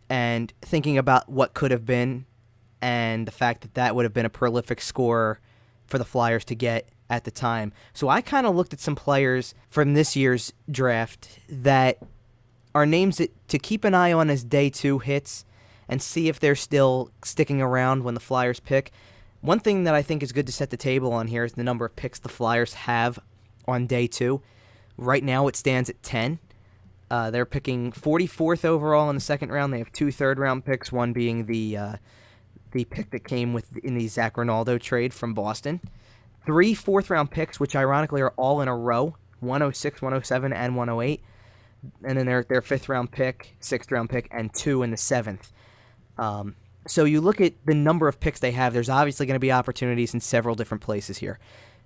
and thinking about what could have been, and the fact that would have been a prolific scorer for the Flyers to get at the time. So I kind of looked at some players from this year's draft that are names to keep an eye on as day 2 hits and see if they're still sticking around when the Flyers pick. One thing that I think is good to set the table on here is the number of picks the Flyers have on day 2. Right now it stands at 10. They're picking 44th overall in the second round. They have 2 third-round picks, one being the pick that came in the Zach Ronaldo trade from Boston. 3 fourth-round picks, which ironically are all in a row, 106, 107, and 108. And then their 5th-round pick, 6th-round pick, and 2 in the 7th. So you look at the number of picks they have, there's obviously going to be opportunities in several different places here.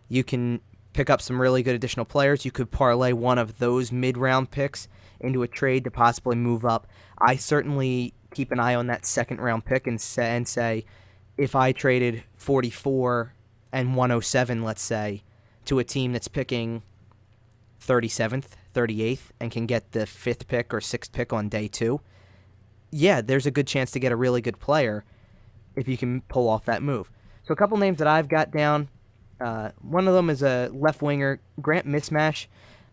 You can pick up some really good additional players. You could parlay one of those mid-round picks into a trade to possibly move up. I certainly keep an eye on that second-round pick and say, if I traded 44 and 107, let's say, to a team that's picking 37th, 38th, and can get the 5th pick or 6th pick on day 2, yeah, there's a good chance to get a really good player if you can pull off that move. So a couple names that I've got down. One of them is a left winger, Grant Mismash.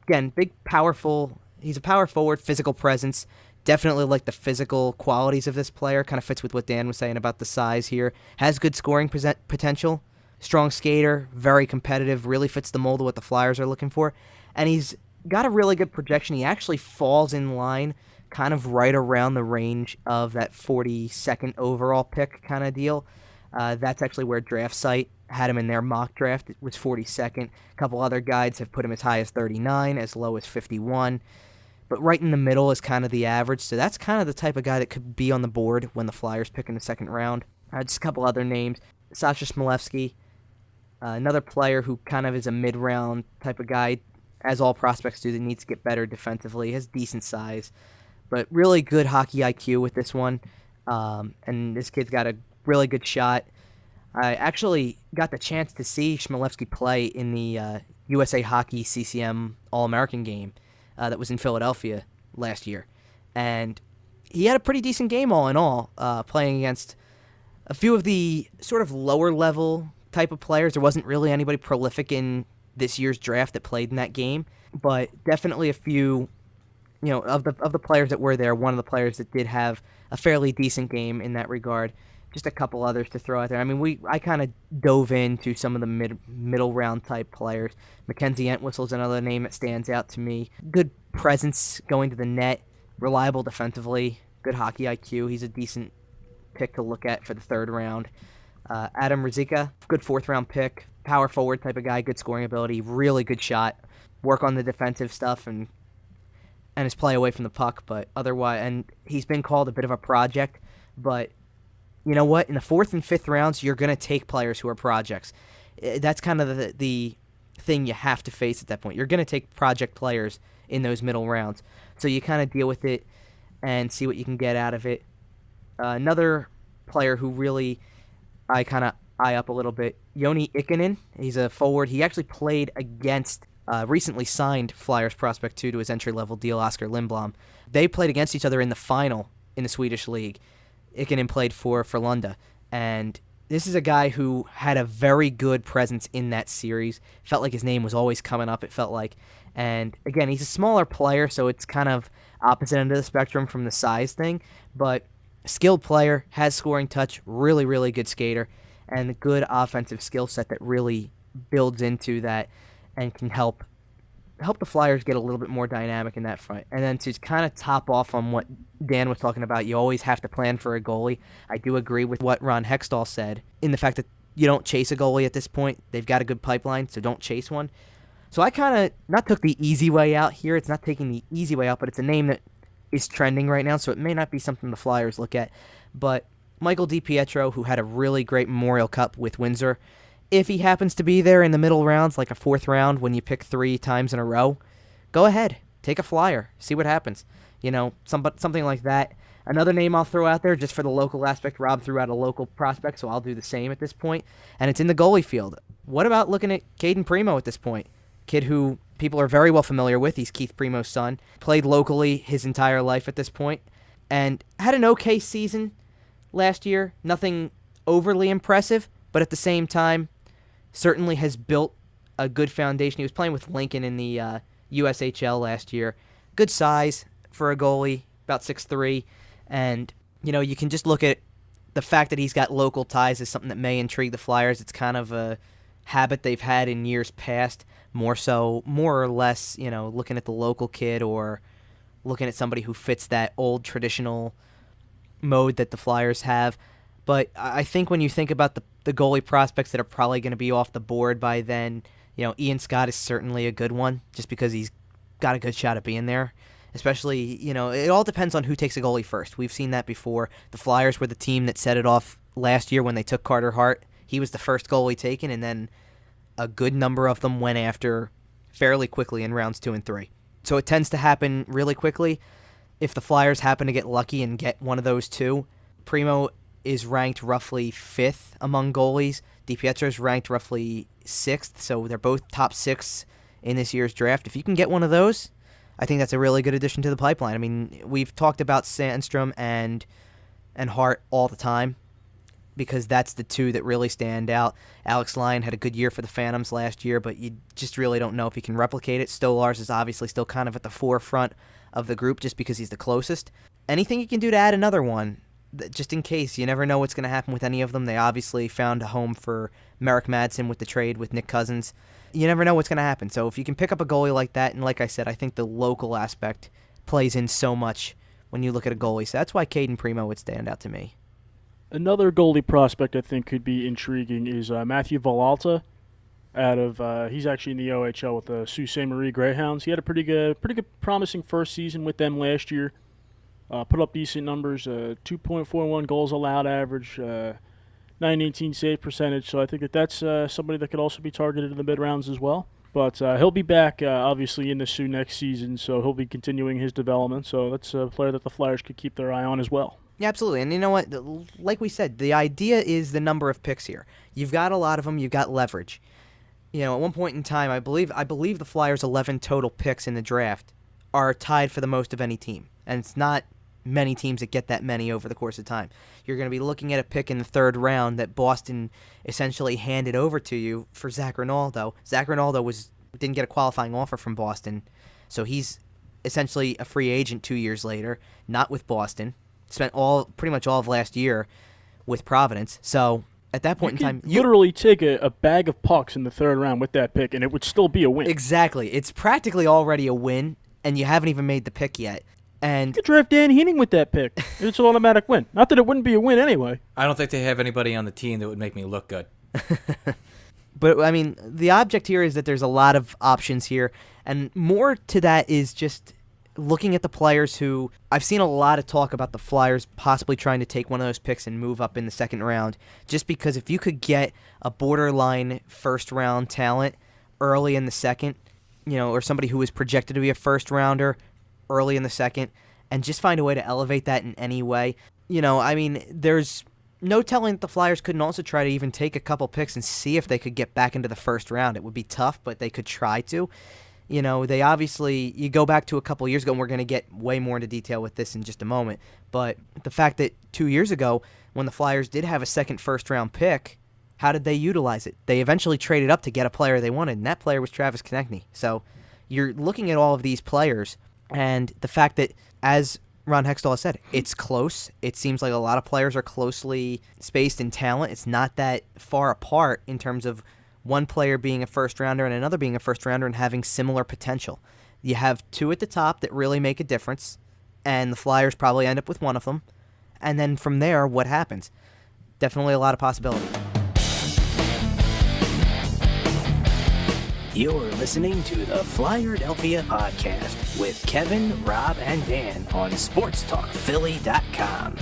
Again, big, powerful. He's a power forward, physical presence. Definitely like the physical qualities of this player. Kind of fits with what Dan was saying about the size here. Has good scoring potential. Strong skater, very competitive, really fits the mold of what the Flyers are looking for. And he's got a really good projection. He actually falls in line kind of right around the range of that 42nd overall pick kind of deal. That's actually where Draft Site had him in their mock draft. It was 42nd. A couple other guides have put him as high as 39, as low as 51. But right in the middle is kind of the average. So that's kind of the type of guy that could be on the board when the Flyers pick in the second round. Just a couple other names. Sasha Smilevsky, another player who kind of is a mid-round type of guy, as all prospects do, that needs to get better defensively. Has decent size, but really good hockey IQ with this one. And this kid's got a really good shot. I actually got the chance to see Smilevsky play in the USA Hockey CCM All-American game that was in Philadelphia last year. And he had a pretty decent game all in all, playing against a few of the sort of lower level type of players. There wasn't really anybody prolific in this year's draft that played in that game, but definitely a few, of the players that were there, one of the players that did have a fairly decent game in that regard. Just a couple others to throw out there. I mean, I kind of dove into some of the middle round type players. Mackenzie Entwistle's another name that stands out to me. Good presence going to the net, reliable defensively, good hockey IQ. He's a decent pick to look at for the third round. Adam Ruzicka, good fourth round pick, power forward type of guy, good scoring ability, really good shot. Work on the defensive stuff and his play away from the puck, but otherwise, and he's been called a bit of a project, but you know what? In the fourth and fifth rounds, you're going to take players who are projects. That's kind of the thing you have to face at that point. You're going to take project players in those middle rounds. So you kind of deal with it and see what you can get out of it. Another player who really I kind of eye up a little bit, Joni Ikonen. He's a forward. He actually played against recently signed Flyers prospect 2 to his entry-level deal, Oscar Lindblom. They played against each other in the final in the Swedish League. Ikonen played for Frölunda, and this is a guy who had a very good presence in that series. Felt like his name was always coming up, it felt like. And again, he's a smaller player, so it's kind of opposite end of the spectrum from the size thing, but skilled player, has scoring touch, really, really good skater, and a good offensive skill set that really builds into that and can help the Flyers get a little bit more dynamic in that front. And then to kind of top off on what Dan was talking about, you always have to plan for a goalie. I do agree with what Ron Hextall said in the fact that you don't chase a goalie at this point. They've got a good pipeline, so don't chase one. So I kind of not took the easy way out here. It's not taking the easy way out, but it's a name that is trending right now, so it may not be something the Flyers look at. But Michael DiPietro, who had a really great Memorial Cup with Windsor, if he happens to be there in the middle rounds, like a fourth round when you pick 3 times in a row, go ahead. Take a flyer. See what happens. Something like that. Another name I'll throw out there just for the local aspect. Rob threw out a local prospect, so I'll do the same at this point. And it's in the goalie field. What about looking at Caden Primo at this point? Kid who people are very well familiar with. He's Keith Primo's son. Played locally his entire life at this point. And had an okay season last year. Nothing overly impressive, but at the same time, certainly has built a good foundation. He was playing with Lincoln in the USHL last year. Good size for a goalie, about 6'3". And, you can just look at the fact that he's got local ties is something that may intrigue the Flyers. It's kind of a habit they've had in years past, more or less, looking at the local kid or looking at somebody who fits that old traditional mode that the Flyers have. But I think when you think about the goalie prospects that are probably going to be off the board by then, Ian Scott is certainly a good one just because he's got a good shot at being there. Especially, it all depends on who takes a goalie first. We've seen that before. The Flyers were the team that set it off last year when they took Carter Hart. He was the first goalie taken, and then a good number of them went after fairly quickly in rounds 2 and 3. So it tends to happen really quickly. If the Flyers happen to get lucky and get one of those two, Primo is ranked roughly 5th among goalies. DiPietro is ranked roughly 6th, so they're both top 6 in this year's draft. If you can get one of those, I think that's a really good addition to the pipeline. I mean, we've talked about Sandstrom and Hart all the time because that's the two that really stand out. Alex Lyon had a good year for the Phantoms last year, but you just really don't know if he can replicate it. Stolars is obviously still kind of at the forefront of the group just because he's the closest. Anything you can do to add another one, just in case. You never know what's going to happen with any of them. They obviously found a home for Merrick Madsen with the trade with Nick Cousins. You never know what's going to happen. So if you can pick up a goalie like that, and like I said, I think the local aspect plays in so much when you look at a goalie. So that's why Caden Primo would stand out to me. Another goalie prospect I think could be intriguing is Matthew Villalta. He's actually in the OHL with the Sault Ste. Marie Greyhounds. He had a pretty good, promising first season with them last year. Put up decent numbers, 2.41 goals allowed average, 918 save percentage. So I think that's somebody that could also be targeted in the mid-rounds as well. But he'll be back, obviously, in the Sioux next season, so he'll be continuing his development. So that's a player that the Flyers could keep their eye on as well. Yeah, absolutely. And you know what? Like we said, the idea is the number of picks here. You've got a lot of them. You've got leverage. At one point in time, I believe the Flyers' 11 total picks in the draft are tied for the most of any team. And it's not many teams that get that many over the course of time. You're going to be looking at a pick in the third round that Boston essentially handed over to you for Zach Rinaldo. Zach Rinaldo didn't get a qualifying offer from Boston, so he's essentially a free agent 2 years later, not with Boston. Spent pretty much all of last year with Providence. So at that point in time, you literally take a bag of pucks in the third round with that pick, and it would still be a win. Exactly. It's practically already a win, and you haven't even made the pick yet. And you could draft Dan Heaning with that pick. It's an automatic win. Not that it wouldn't be a win anyway. I don't think they have anybody on the team that would make me look good. But, I mean, the object here is that there's a lot of options here, and more to that is just looking at the players who I've seen a lot of talk about the Flyers possibly trying to take one of those picks and move up in the second round, just because if you could get a borderline first-round talent early in the second, or somebody who is projected to be a first-rounder early in the second, and just find a way to elevate that in any way. There's no telling that the Flyers couldn't also try to even take a couple picks and see if they could get back into the first round. It would be tough, but they could try to. They obviously, you go back to a couple years ago, and we're going to get way more into detail with this in just a moment, but the fact that 2 years ago, when the Flyers did have a second first-round pick, how did they utilize it? They eventually traded up to get a player they wanted, and that player was Travis Konechny. So you're looking at all of these players, and the fact that, as Ron Hextall has said, it's close. It seems like a lot of players are closely spaced in talent. It's not that far apart in terms of one player being a first-rounder and another being a first-rounder and having similar potential. You have two at the top that really make a difference, and the Flyers probably end up with one of them. And then from there, what happens? Definitely a lot of possibility. You're listening to the Flyerdelphia Podcast with Kevin, Rob, and Dan on SportsTalkPhilly.com.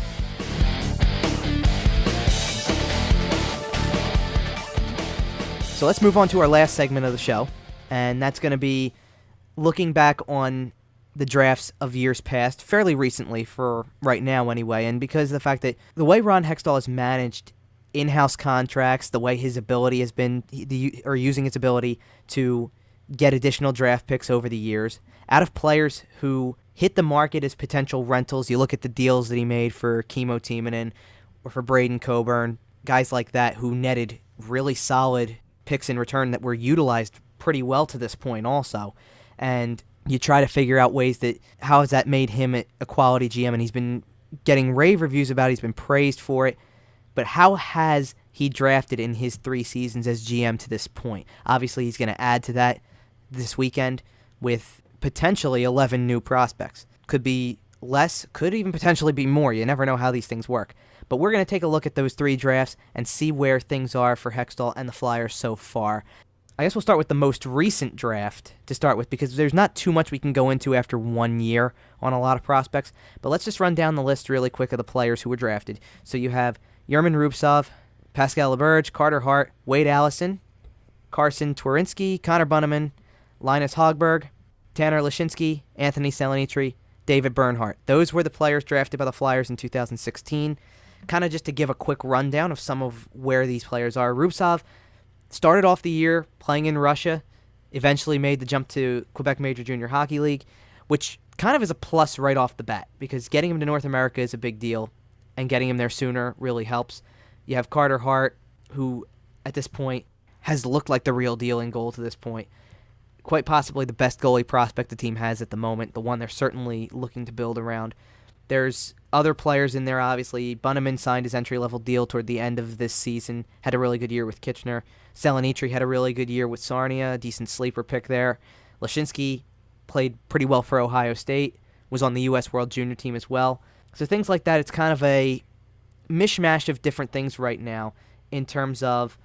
So let's move on to our last segment of the show, and that's going to be looking back on the drafts of years past, fairly recently for right now anyway, and because of the fact that the way Ron Hextall has managed in-house contracts, the way his ability has been, or using its ability to get additional draft picks over the years, out of players who hit the market as potential rentals. You look at the deals that he made for Kimmo Timonen or for Braden Coburn, guys like that who netted really solid picks in return that were utilized pretty well to this point also. And you try to figure out ways that, how has that made him a quality GM? And he's been getting rave reviews about it. He's been praised for it. But how has he drafted in his 3 seasons as GM to this point? Obviously, he's going to add to that this weekend with potentially 11 new prospects. Could be less, could even potentially be more. You never know how these things work. But we're going to take a look at those 3 drafts and see where things are for Hextall and the Flyers so far. I guess we'll start with the most recent draft to start with, because there's not too much we can go into after 1 year on a lot of prospects. But let's just run down the list really quick of the players who were drafted. So you have Yermin Rubtsov, Pascal Laberge, Carter Hart, Wade Allison, Carson Twarynski, Connor Bunnaman, Linus Hogberg, Tanner Lashinsky, Anthony Selenitri, David Bernhardt. Those were the players drafted by the Flyers in 2016. Kind of just to give a quick rundown of some of where these players are. Rubtsov started off the year playing in Russia, eventually made the jump to Quebec Major Junior Hockey League, which kind of is a plus right off the bat, because getting him to North America is a big deal, and getting him there sooner really helps. You have Carter Hart, who at this point has looked like the real deal in goal to this point. Quite possibly the best goalie prospect the team has at the moment, the one they're certainly looking to build around. There's other players in there, obviously. Bunnaman signed his entry-level deal toward the end of this season, had a really good year with Kitchener. Selenitri had a really good year with Sarnia, a decent sleeper pick there. Lashinsky played pretty well for Ohio State, was on the U.S. World Junior team as well. So things like that, it's kind of a mishmash of different things right now in terms of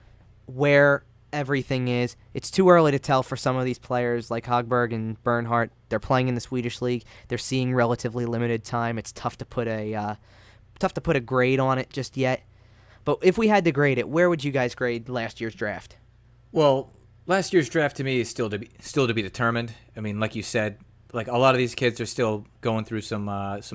where everything is. It's too early to tell for some of these players like Hogberg and Bernhardt. They're playing in the Swedish league. They're seeing relatively limited time. It's tough to put a grade on it just yet. But if we had to grade it, where would you guys grade last year's draft? Well, last year's draft to me is still to be determined. I mean, like you said, like a lot of these kids are still going through some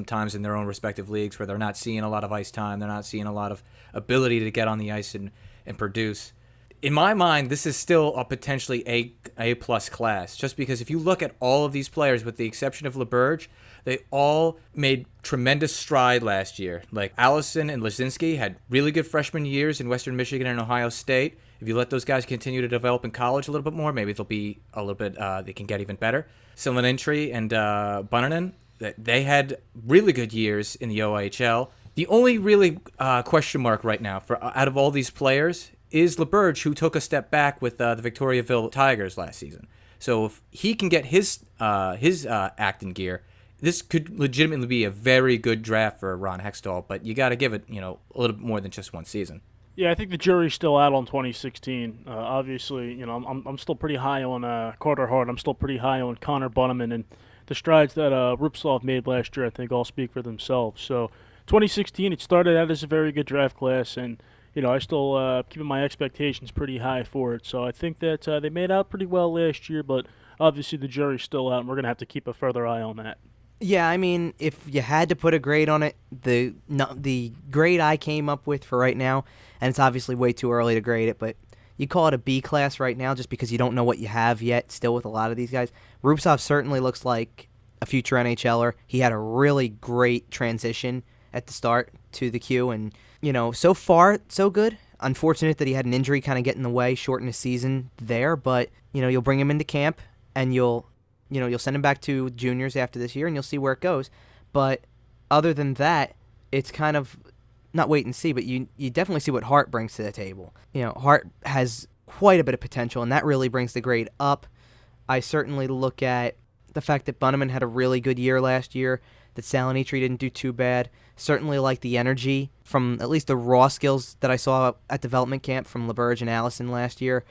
times in their own respective leagues where they're not seeing a lot of ice time. They're not seeing a lot of ability to get on the ice and produce. In my mind, this is still a potentially A+ class, just because if you look at all of these players, with the exception of Laberge, They all made tremendous stride last year. Like Allison and Lazinski had really good freshman years in Western Michigan and Ohio State. If you let those guys continue to develop in college a little bit more, maybe they'll be a little bit, they can get even better. Sillinentry and Bunnanen, they had really good years in the OHL. The only really question mark right now for out of all these players is LaBerge, who took a step back with the Victoriaville Tigers last season. So if he can get his act in gear, this could legitimately be a very good draft for Ron Hextall. But you got to give it, a little bit more than just one season. Yeah, I think the jury's still out on 2016. Obviously, I'm still pretty high on Carter Hart. I'm still pretty high on Connor Bunnaman, and the strides that Rupslov made last year, I think, all speak for themselves. So 2016, it started out as a very good draft class, and I still keeping my expectations pretty high for it. So I think that they made out pretty well last year, but obviously the jury's still out, and we're going to have to keep a further eye on that. Yeah, I mean, if you had to put a grade on it, the grade I came up with for right now, and it's obviously way too early to grade it, but you call it a B class right now just because you don't know what you have yet still with a lot of these guys. Rupslov certainly looks like a future NHLer. He had a really great transition at the start to the Q, and so far so good. Unfortunate that he had an injury kind of get in the way, shorten his season there, but you'll bring him into camp and you'll send him back to juniors after this year and you'll see where it goes. But other than that, it's kind of not wait and see, but you definitely see what Hart brings to the table. Hart has quite a bit of potential, and that really brings the grade up. I certainly look at the fact that Bunnaman had a really good year last year, that Sillinentry didn't do too bad. Certainly like the energy from at least the raw skills that I saw at development camp from LaBerge and Allison last year.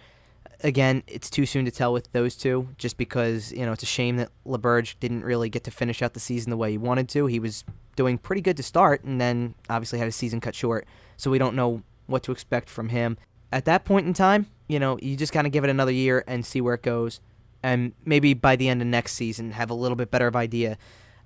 Again, it's too soon to tell with those two, just because, it's a shame that LaBerge didn't really get to finish out the season the way he wanted to. He was doing pretty good to start, and then obviously had his season cut short, so we don't know what to expect from him. At that point in time, you just kind of give it another year and see where it goes, and maybe by the end of next season have a little bit better of idea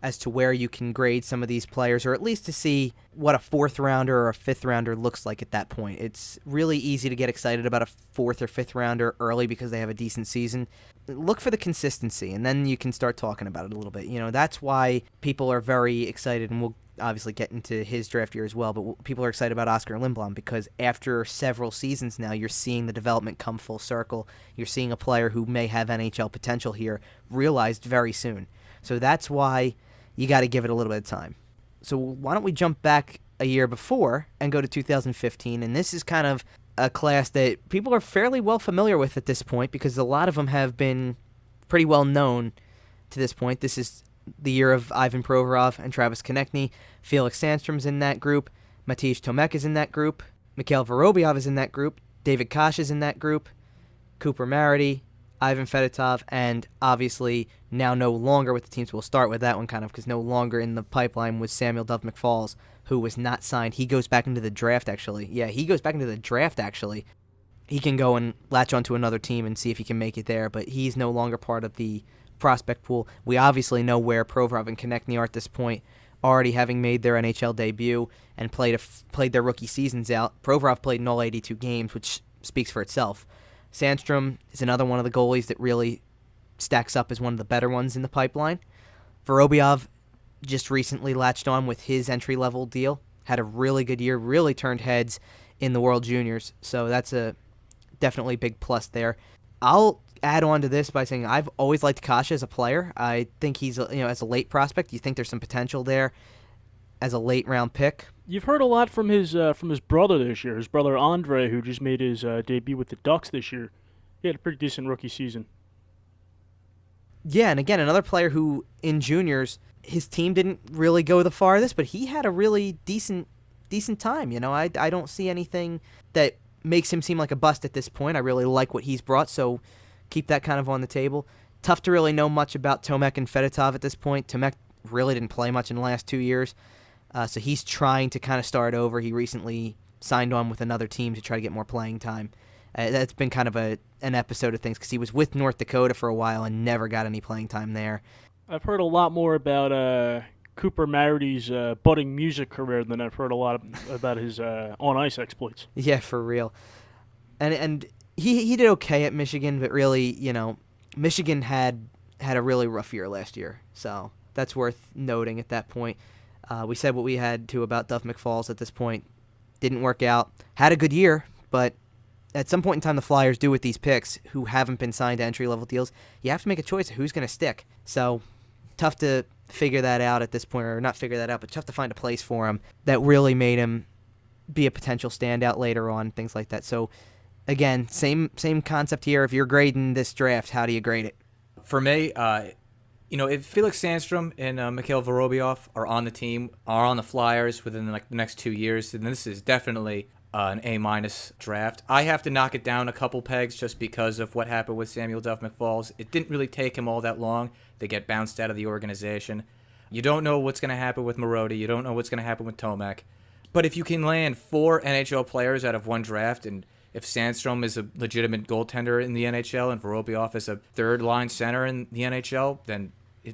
as to where you can grade some of these players, or at least to see what a fourth rounder or a fifth rounder looks like at that point. It's really easy to get excited about a fourth or fifth rounder early because they have a decent season. Look for the consistency, and then you can start talking about it a little bit. That's why people are very excited, and we'll obviously get into his draft year as well, but people are excited about Oscar Lindblom because after several seasons now, you're seeing the development come full circle. You're seeing a player who may have NHL potential here realized very soon. So that's why you got to give it a little bit of time. So why don't we jump back a year before and go to 2015, and this is kind of a class that people are fairly well familiar with at this point because a lot of them have been pretty well known to this point. This is the year of Ivan Provorov and Travis Konechny. Felix Sandstrom's in that group. Matej Tomek is in that group. Mikhail Vorobyov is in that group. David Kosh is in that group. Cooper Marity, Ivan Fedotov, and obviously now no longer with the teams. We'll start with that one kind of because no longer in the pipeline was Samuel Dove McFalls, who was not signed. He goes back into the draft, actually. Yeah, he goes back into the draft, actually. He can go and latch onto another team and see if he can make it there, but he's no longer part of the prospect pool. We obviously know where Provorov and Konechny are at this point, already having made their NHL debut and played their rookie seasons out. Provorov played in all 82 games, which speaks for itself. Sandstrom is another one of the goalies that really stacks up as one of the better ones in the pipeline. Vorobyov just recently latched on with his entry-level deal. Had a really good year, really turned heads in the World Juniors, so that's a definitely big plus there. I'll add on to this by saying I've always liked Kasha as a player. I think he's, as a late prospect, you think there's some potential there as a late-round pick. You've heard a lot from his brother this year, his brother Andre, who just made his debut with the Ducks this year. He had a pretty decent rookie season. Yeah, and again, another player who, in juniors, his team didn't really go the farthest, but he had a really decent time. I don't see anything that makes him seem like a bust at this point. I really like what he's brought, so keep that kind of on the table. Tough to really know much about Tomek and Fedotov at this point. Tomek really didn't play much in the last 2 years. So he's trying to kind of start over. He recently signed on with another team to try to get more playing time. That's been kind of an episode of things because he was with North Dakota for a while and never got any playing time there. I've heard a lot more about Cooper Marity's budding music career than I've heard a lot about his on-ice exploits. Yeah, for real. And he did okay at Michigan, but really, Michigan had a really rough year last year. So that's worth noting at that point. We said what we had to about Duff McFalls at this point. Didn't work out. Had a good year, but at some point in time, the Flyers do with these picks who haven't been signed to entry-level deals, you have to make a choice of who's going to stick. So tough to figure that out at this point, or not figure that out, but tough to find a place for him that really made him be a potential standout later on, things like that. So again, same concept here. If you're grading this draft, how do you grade it? For me, if Felix Sandstrom and Mikhail Vorobyev are on the team, are on the Flyers within the next 2 years, then this is definitely an A- draft. I have to knock it down a couple pegs just because of what happened with Samuel Duff McFalls. It didn't really take him all that long to get bounced out of the organization. You don't know what's going to happen with Marody. You don't know what's going to happen with Tomek. But if you can land 4 NHL players out of one draft, and if Sandstrom is a legitimate goaltender in the NHL and Vorobyev is a third-line center in the NHL, then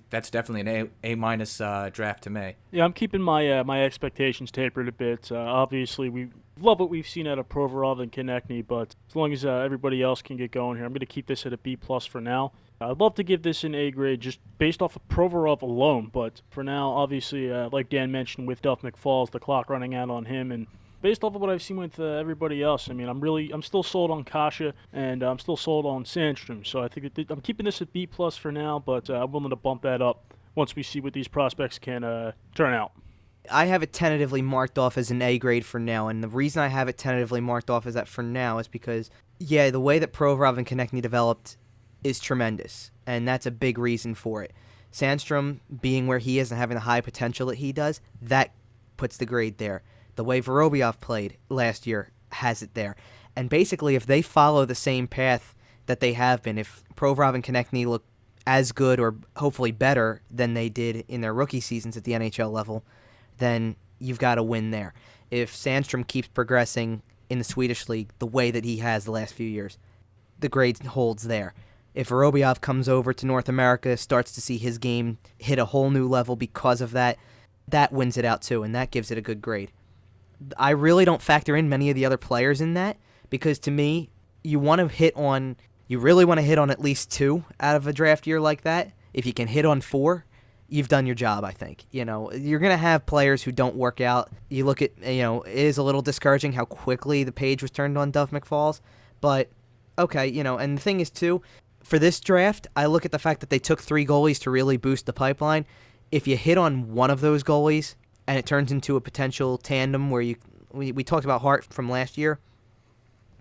that's definitely an A- draft to me. Yeah, I'm keeping my my expectations tapered a bit. Obviously, we love what we've seen out of Provorov and Konechny, but as long as everybody else can get going here, I'm going to keep this at a B+ for now. I'd love to give this an A grade just based off of Provorov alone, but for now, obviously, like Dan mentioned with Duff McFalls, the clock running out on him, and based off of what I've seen with everybody else, I mean, I'm still sold on Kasha, and I'm still sold on Sandstrom. So I think I'm keeping this at B+ for now, but I'm willing to bump that up once we see what these prospects can turn out. I have it tentatively marked off as an A grade for now, and the reason I have it tentatively marked off as that for now is because, the way that Provorov and Konechny developed is tremendous, and that's a big reason for it. Sandstrom being where he is and having the high potential that he does, that puts the grade there. The way Vorobyev played last year has it there. And basically, if they follow the same path that they have been, if Provorov and Konechny look as good or hopefully better than they did in their rookie seasons at the NHL level, then you've got a win there. If Sandstrom keeps progressing in the Swedish league the way that he has the last few years, the grade holds there. If Vorobyev comes over to North America, starts to see his game hit a whole new level because of that, that wins it out too, and that gives it a good grade. I really don't factor in many of the other players in that because to me, you really want to hit on at least 2 out of a draft year like that. If you can hit on 4, you've done your job, I think. You're going to have players who don't work out. You look at, it is a little discouraging how quickly the page was turned on Duff McFalls, but okay, and the thing is too, for this draft, I look at the fact that they took 3 goalies to really boost the pipeline. If you hit on one of those goalies, and it turns into a potential tandem where we talked about Hart from last year.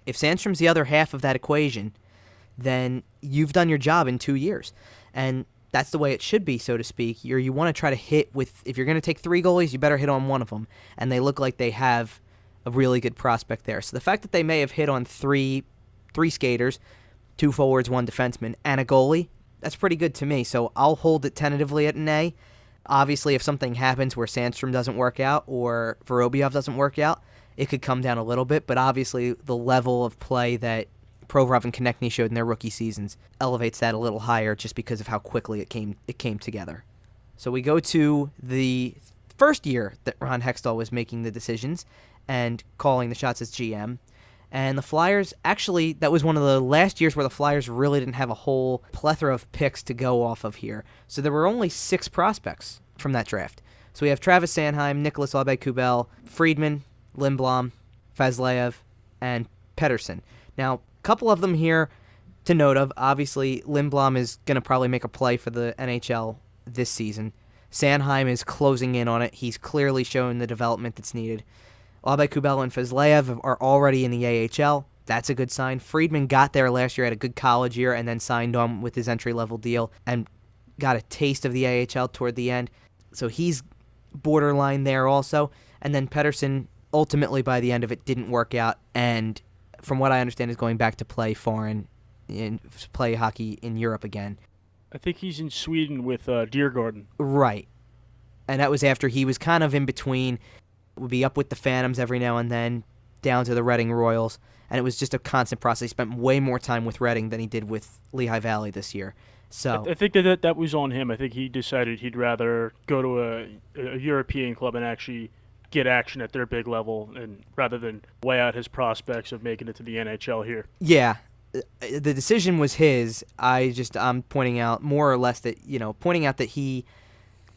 If Sandstrom's the other half of that equation, then you've done your job in 2 years. And that's the way it should be, so to speak. You want to try to hit with, if you're going to take 3 goalies, you better hit on one of them. And they look like they have a really good prospect there. So the fact that they may have hit on three skaters, 2 forwards, 1 defenseman, and a goalie, that's pretty good to me. So I'll hold it tentatively at an A. Obviously, if something happens where Sandstrom doesn't work out or Vorobyev doesn't work out, it could come down a little bit. But obviously, the level of play that Provorov and Konechny showed in their rookie seasons elevates that a little higher just because of how quickly it came together. So we go to the first year that Ron Hextall was making the decisions and calling the shots as GM. And the Flyers, actually, that was one of the last years where the Flyers really didn't have a whole plethora of picks to go off of here. So there were only 6 prospects from that draft. So we have Travis Sanheim, Nicholas Aube-Kubel, Friedman, Lindblom, Fazleyev, and Pettersson. Now, a couple of them here to note of. Obviously, Lindblom is going to probably make a play for the NHL this season. Sanheim is closing in on it. He's clearly shown the development that's needed. Aube-Kubel and Fazleyev are already in the AHL. That's a good sign. Friedman got there last year, had a good college year, and then signed on with his entry-level deal and got a taste of the AHL toward the end. So he's borderline there also. And then Pettersson, ultimately by the end of it, didn't work out, and from what I understand is going back to play play hockey in Europe again. I think he's in Sweden with Djurgården. Right. And that was after he was kind of in between, would be up with the Phantoms every now and then, down to the Reading Royals, and it was just a constant process. He spent way more time with Reading than he did with Lehigh Valley this year. So I think that was on him. I think he decided he'd rather go to a European club and actually get action at their big level, and rather than weigh out his prospects of making it to the NHL here. Yeah, the decision was his. I'm pointing out more or less that, pointing out that he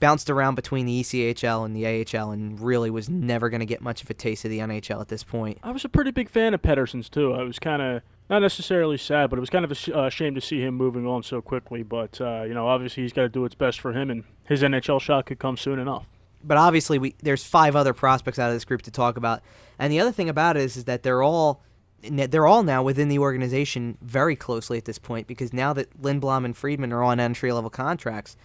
bounced around between the ECHL and the AHL and really was never going to get much of a taste of the NHL at this point. I was a pretty big fan of Pettersson's, too. I was kind of, not necessarily sad, but it was kind of a shame to see him moving on so quickly. But, obviously he's got to do what's best for him, and his NHL shot could come soon enough. But obviously there's 5 other prospects out of this group to talk about. And the other thing about it is that they're all now within the organization very closely at this point, because now that Lindblom and Friedman are on entry-level contracts,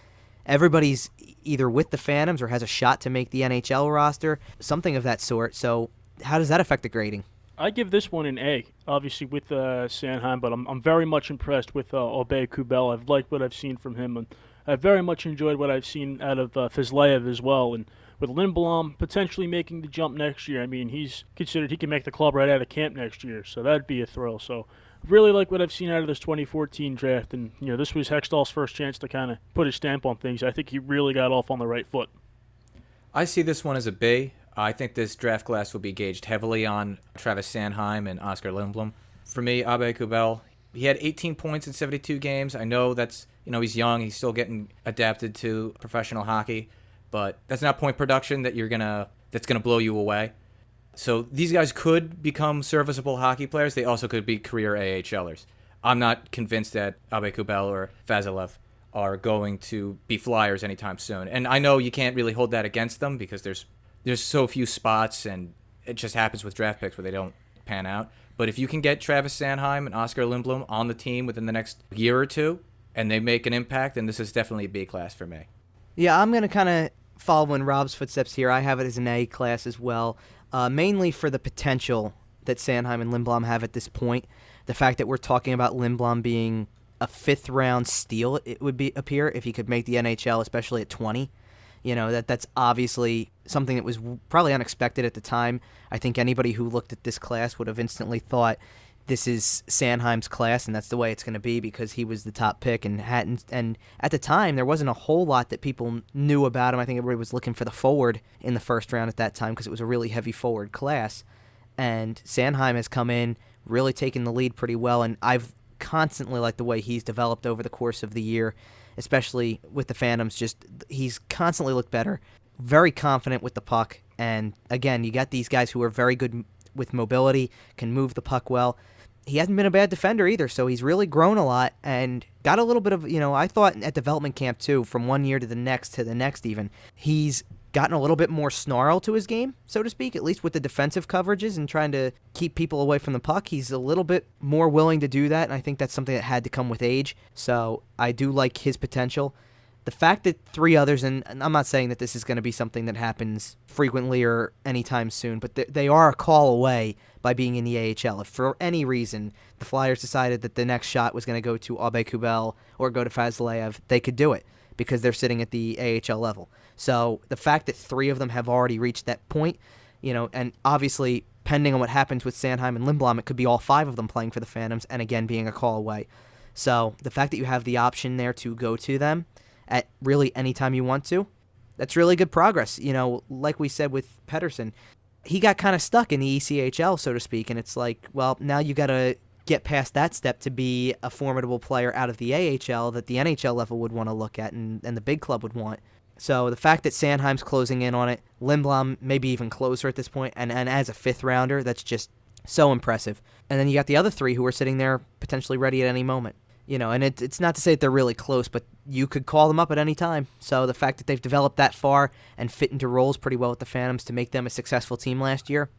everybody's either with the Phantoms or has a shot to make the NHL roster, something of that sort. So how does that affect the grading? I give this one an A, obviously with Sanheim, but I'm very much impressed with Aubé-Kubel. I've liked what I've seen from him, and I've very much enjoyed what I've seen out of Fizlayev as well. And with Lindblom potentially making the jump next year, I mean, he's considered he can make the club right out of camp next year, so that'd be a thrill. So really like what I've seen out of this 2014 draft, and this was Hextall's first chance to kind of put his stamp on things. I think he really got off on the right foot. I see this one as a B. I think this draft class will be gauged heavily on Travis Sanheim and Oscar Lindblom. For me, Aubé-Kubel, he had 18 points in 72 games. I know that's, he's young. He's still getting adapted to professional hockey, but that's not point production that's gonna blow you away. So these guys could become serviceable hockey players. They also could be career AHLers. I'm not convinced that Aubé-Kubel or Fazalev are going to be Flyers anytime soon. And I know you can't really hold that against them because there's so few spots, and it just happens with draft picks where they don't pan out. But if you can get Travis Sanheim and Oscar Lindblom on the team within the next year or two, and they make an impact, then this is definitely a B class for me. Yeah, I'm going to kind of follow in Rob's footsteps here. I have it as an A class as well, mainly for the potential that Sanheim and Lindblom have at this point. The fact that we're talking about Lindblom being a 5th-round steal, it would appear, if he could make the NHL, especially at 20. That's obviously something that was probably unexpected at the time. I think anybody who looked at this class would have instantly thought this is Sanheim's class, and that's the way it's going to be because he was the top pick and at the time there wasn't a whole lot that people knew about him. I think everybody was looking for the forward in the first round at that time because it was a really heavy forward class. And Sanheim has come in, really taken the lead pretty well, and I've constantly liked the way he's developed over the course of the year, especially with the Phantoms. Just he's constantly looked better, very confident with the puck, and again, you got these guys who are very good with mobility, can move the puck well. He hasn't been a bad defender either, so he's really grown a lot and got a little bit of, I thought at development camp too, from one year to the next even, he's gotten a little bit more snarl to his game, so to speak, at least with the defensive coverages and trying to keep people away from the puck. He's a little bit more willing to do that, and I think that's something that had to come with age, so I do like his potential. The fact that 3 others, and I'm not saying that this is going to be something that happens frequently or anytime soon, but they are a call away by being in the AHL. If for any reason the Flyers decided that the next shot was going to go to Aubé-Kubel or go to Fazlayev, they could do it because they're sitting at the AHL level. So the fact that 3 of them have already reached that point, and obviously pending on what happens with Sanheim and Lindblom, it could be all 5 of them playing for the Phantoms and again being a call away. So the fact that you have the option there to go to them at really any time you want to, that's really good progress. Like we said with Pettersson, he got kind of stuck in the ECHL, so to speak, and it's like, well, now you got to get past that step to be a formidable player out of the AHL that the NHL level would want to look at and the big club would want. So the fact that Sanheim's closing in on it, Lindblom maybe even closer at this point, and as a 5th rounder, that's just so impressive. And then you got the other 3 who are sitting there potentially ready at any moment. And it's not to say that they're really close, but you could call them up at any time. So the fact that they've developed that far and fit into roles pretty well with the Phantoms to make them a successful team last year,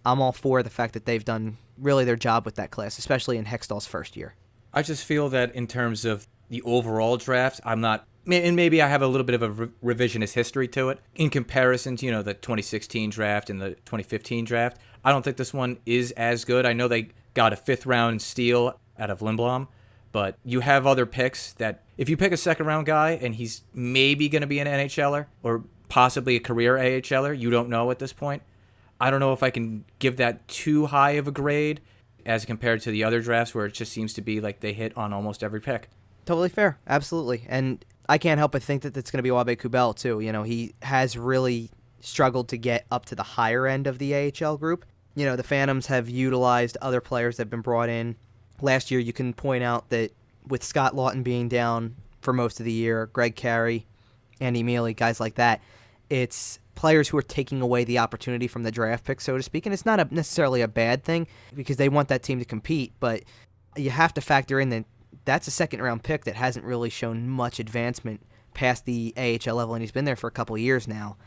I'm all for the fact that they've done really their job with that class, especially in Hextall's first year. I just feel that in terms of the overall draft, I'm not, and maybe I have a little bit of a revisionist history to it. In comparison to, the 2016 draft and the 2015 draft, I don't think this one is as good. I know they got a 5th-round steal out of Lindblom, but you have other picks that if you pick a 2nd-round guy and he's maybe going to be an NHLer or possibly a career AHLer, you don't know at this point. I don't know if I can give that too high of a grade as compared to the other drafts where it just seems to be like they hit on almost every pick. Totally fair. Absolutely. And I can't help but think that it's going to be Aubé-Kubel too. He has really struggled to get up to the higher end of the AHL group. The Phantoms have utilized other players that have been brought in. Last year, you can point out that with Scott Lawton being down for most of the year, Greg Carey, Andy Mealy, guys like that. It's players who are taking away the opportunity from the draft pick, so to speak. And it's not necessarily a bad thing because they want that team to compete, but you have to factor in that that's a second-round pick that hasn't really shown much advancement past the AHL level, and he's been there for a couple of years now.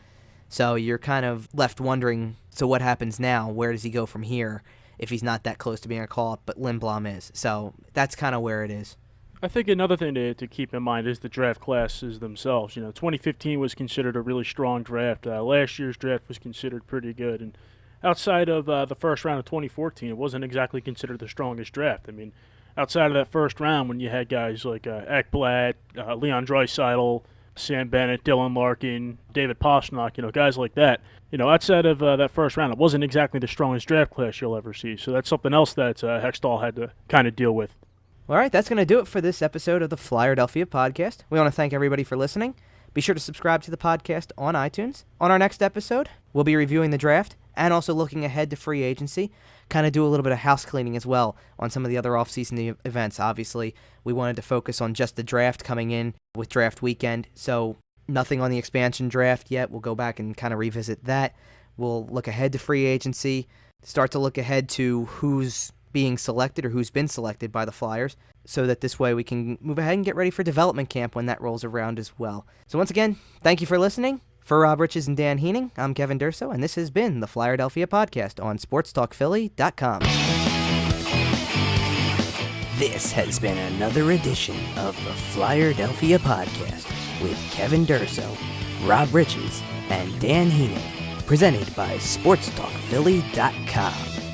So you're kind of left wondering, so what happens now? Where does he go from here if he's not that close to being a call-up, but Lindblom is? So that's kind of where it is. I think another thing to keep in mind is the draft classes themselves. 2015 was considered a really strong draft. Last year's draft was considered pretty good. And outside of the first round of 2014, it wasn't exactly considered the strongest draft. I mean, outside of that first round when you had guys like Ekblad, Leon Draisaitl, Sam Bennett, Dylan Larkin, David Pastrnak, guys like that. Outside of that first round, it wasn't exactly the strongest draft class you'll ever see. So that's something else that Hextall had to kind of deal with. All right, that's going to do it for this episode of the Flyerdelphia Podcast. We want to thank everybody for listening. Be sure to subscribe to the podcast on iTunes. On our next episode, we'll be reviewing the draft and also looking ahead to free agency. Kind of do a little bit of house cleaning as well on some of the other offseason events. Obviously, we wanted to focus on just the draft coming in with draft weekend, so nothing on the expansion draft yet. We'll go back and kind of revisit that. We'll look ahead to free agency, start to look ahead to who's being selected or who's been selected by the Flyers, so that this way we can move ahead and get ready for development camp when that rolls around as well. So once again, thank you for listening. For Rob Riches and Dan Heaning, I'm Kevin Durso, and this has been the Flyerdelphia Podcast on SportsTalkPhilly.com. This has been another edition of the Flyerdelphia Podcast with Kevin Durso, Rob Riches, and Dan Heaning, presented by SportsTalkPhilly.com.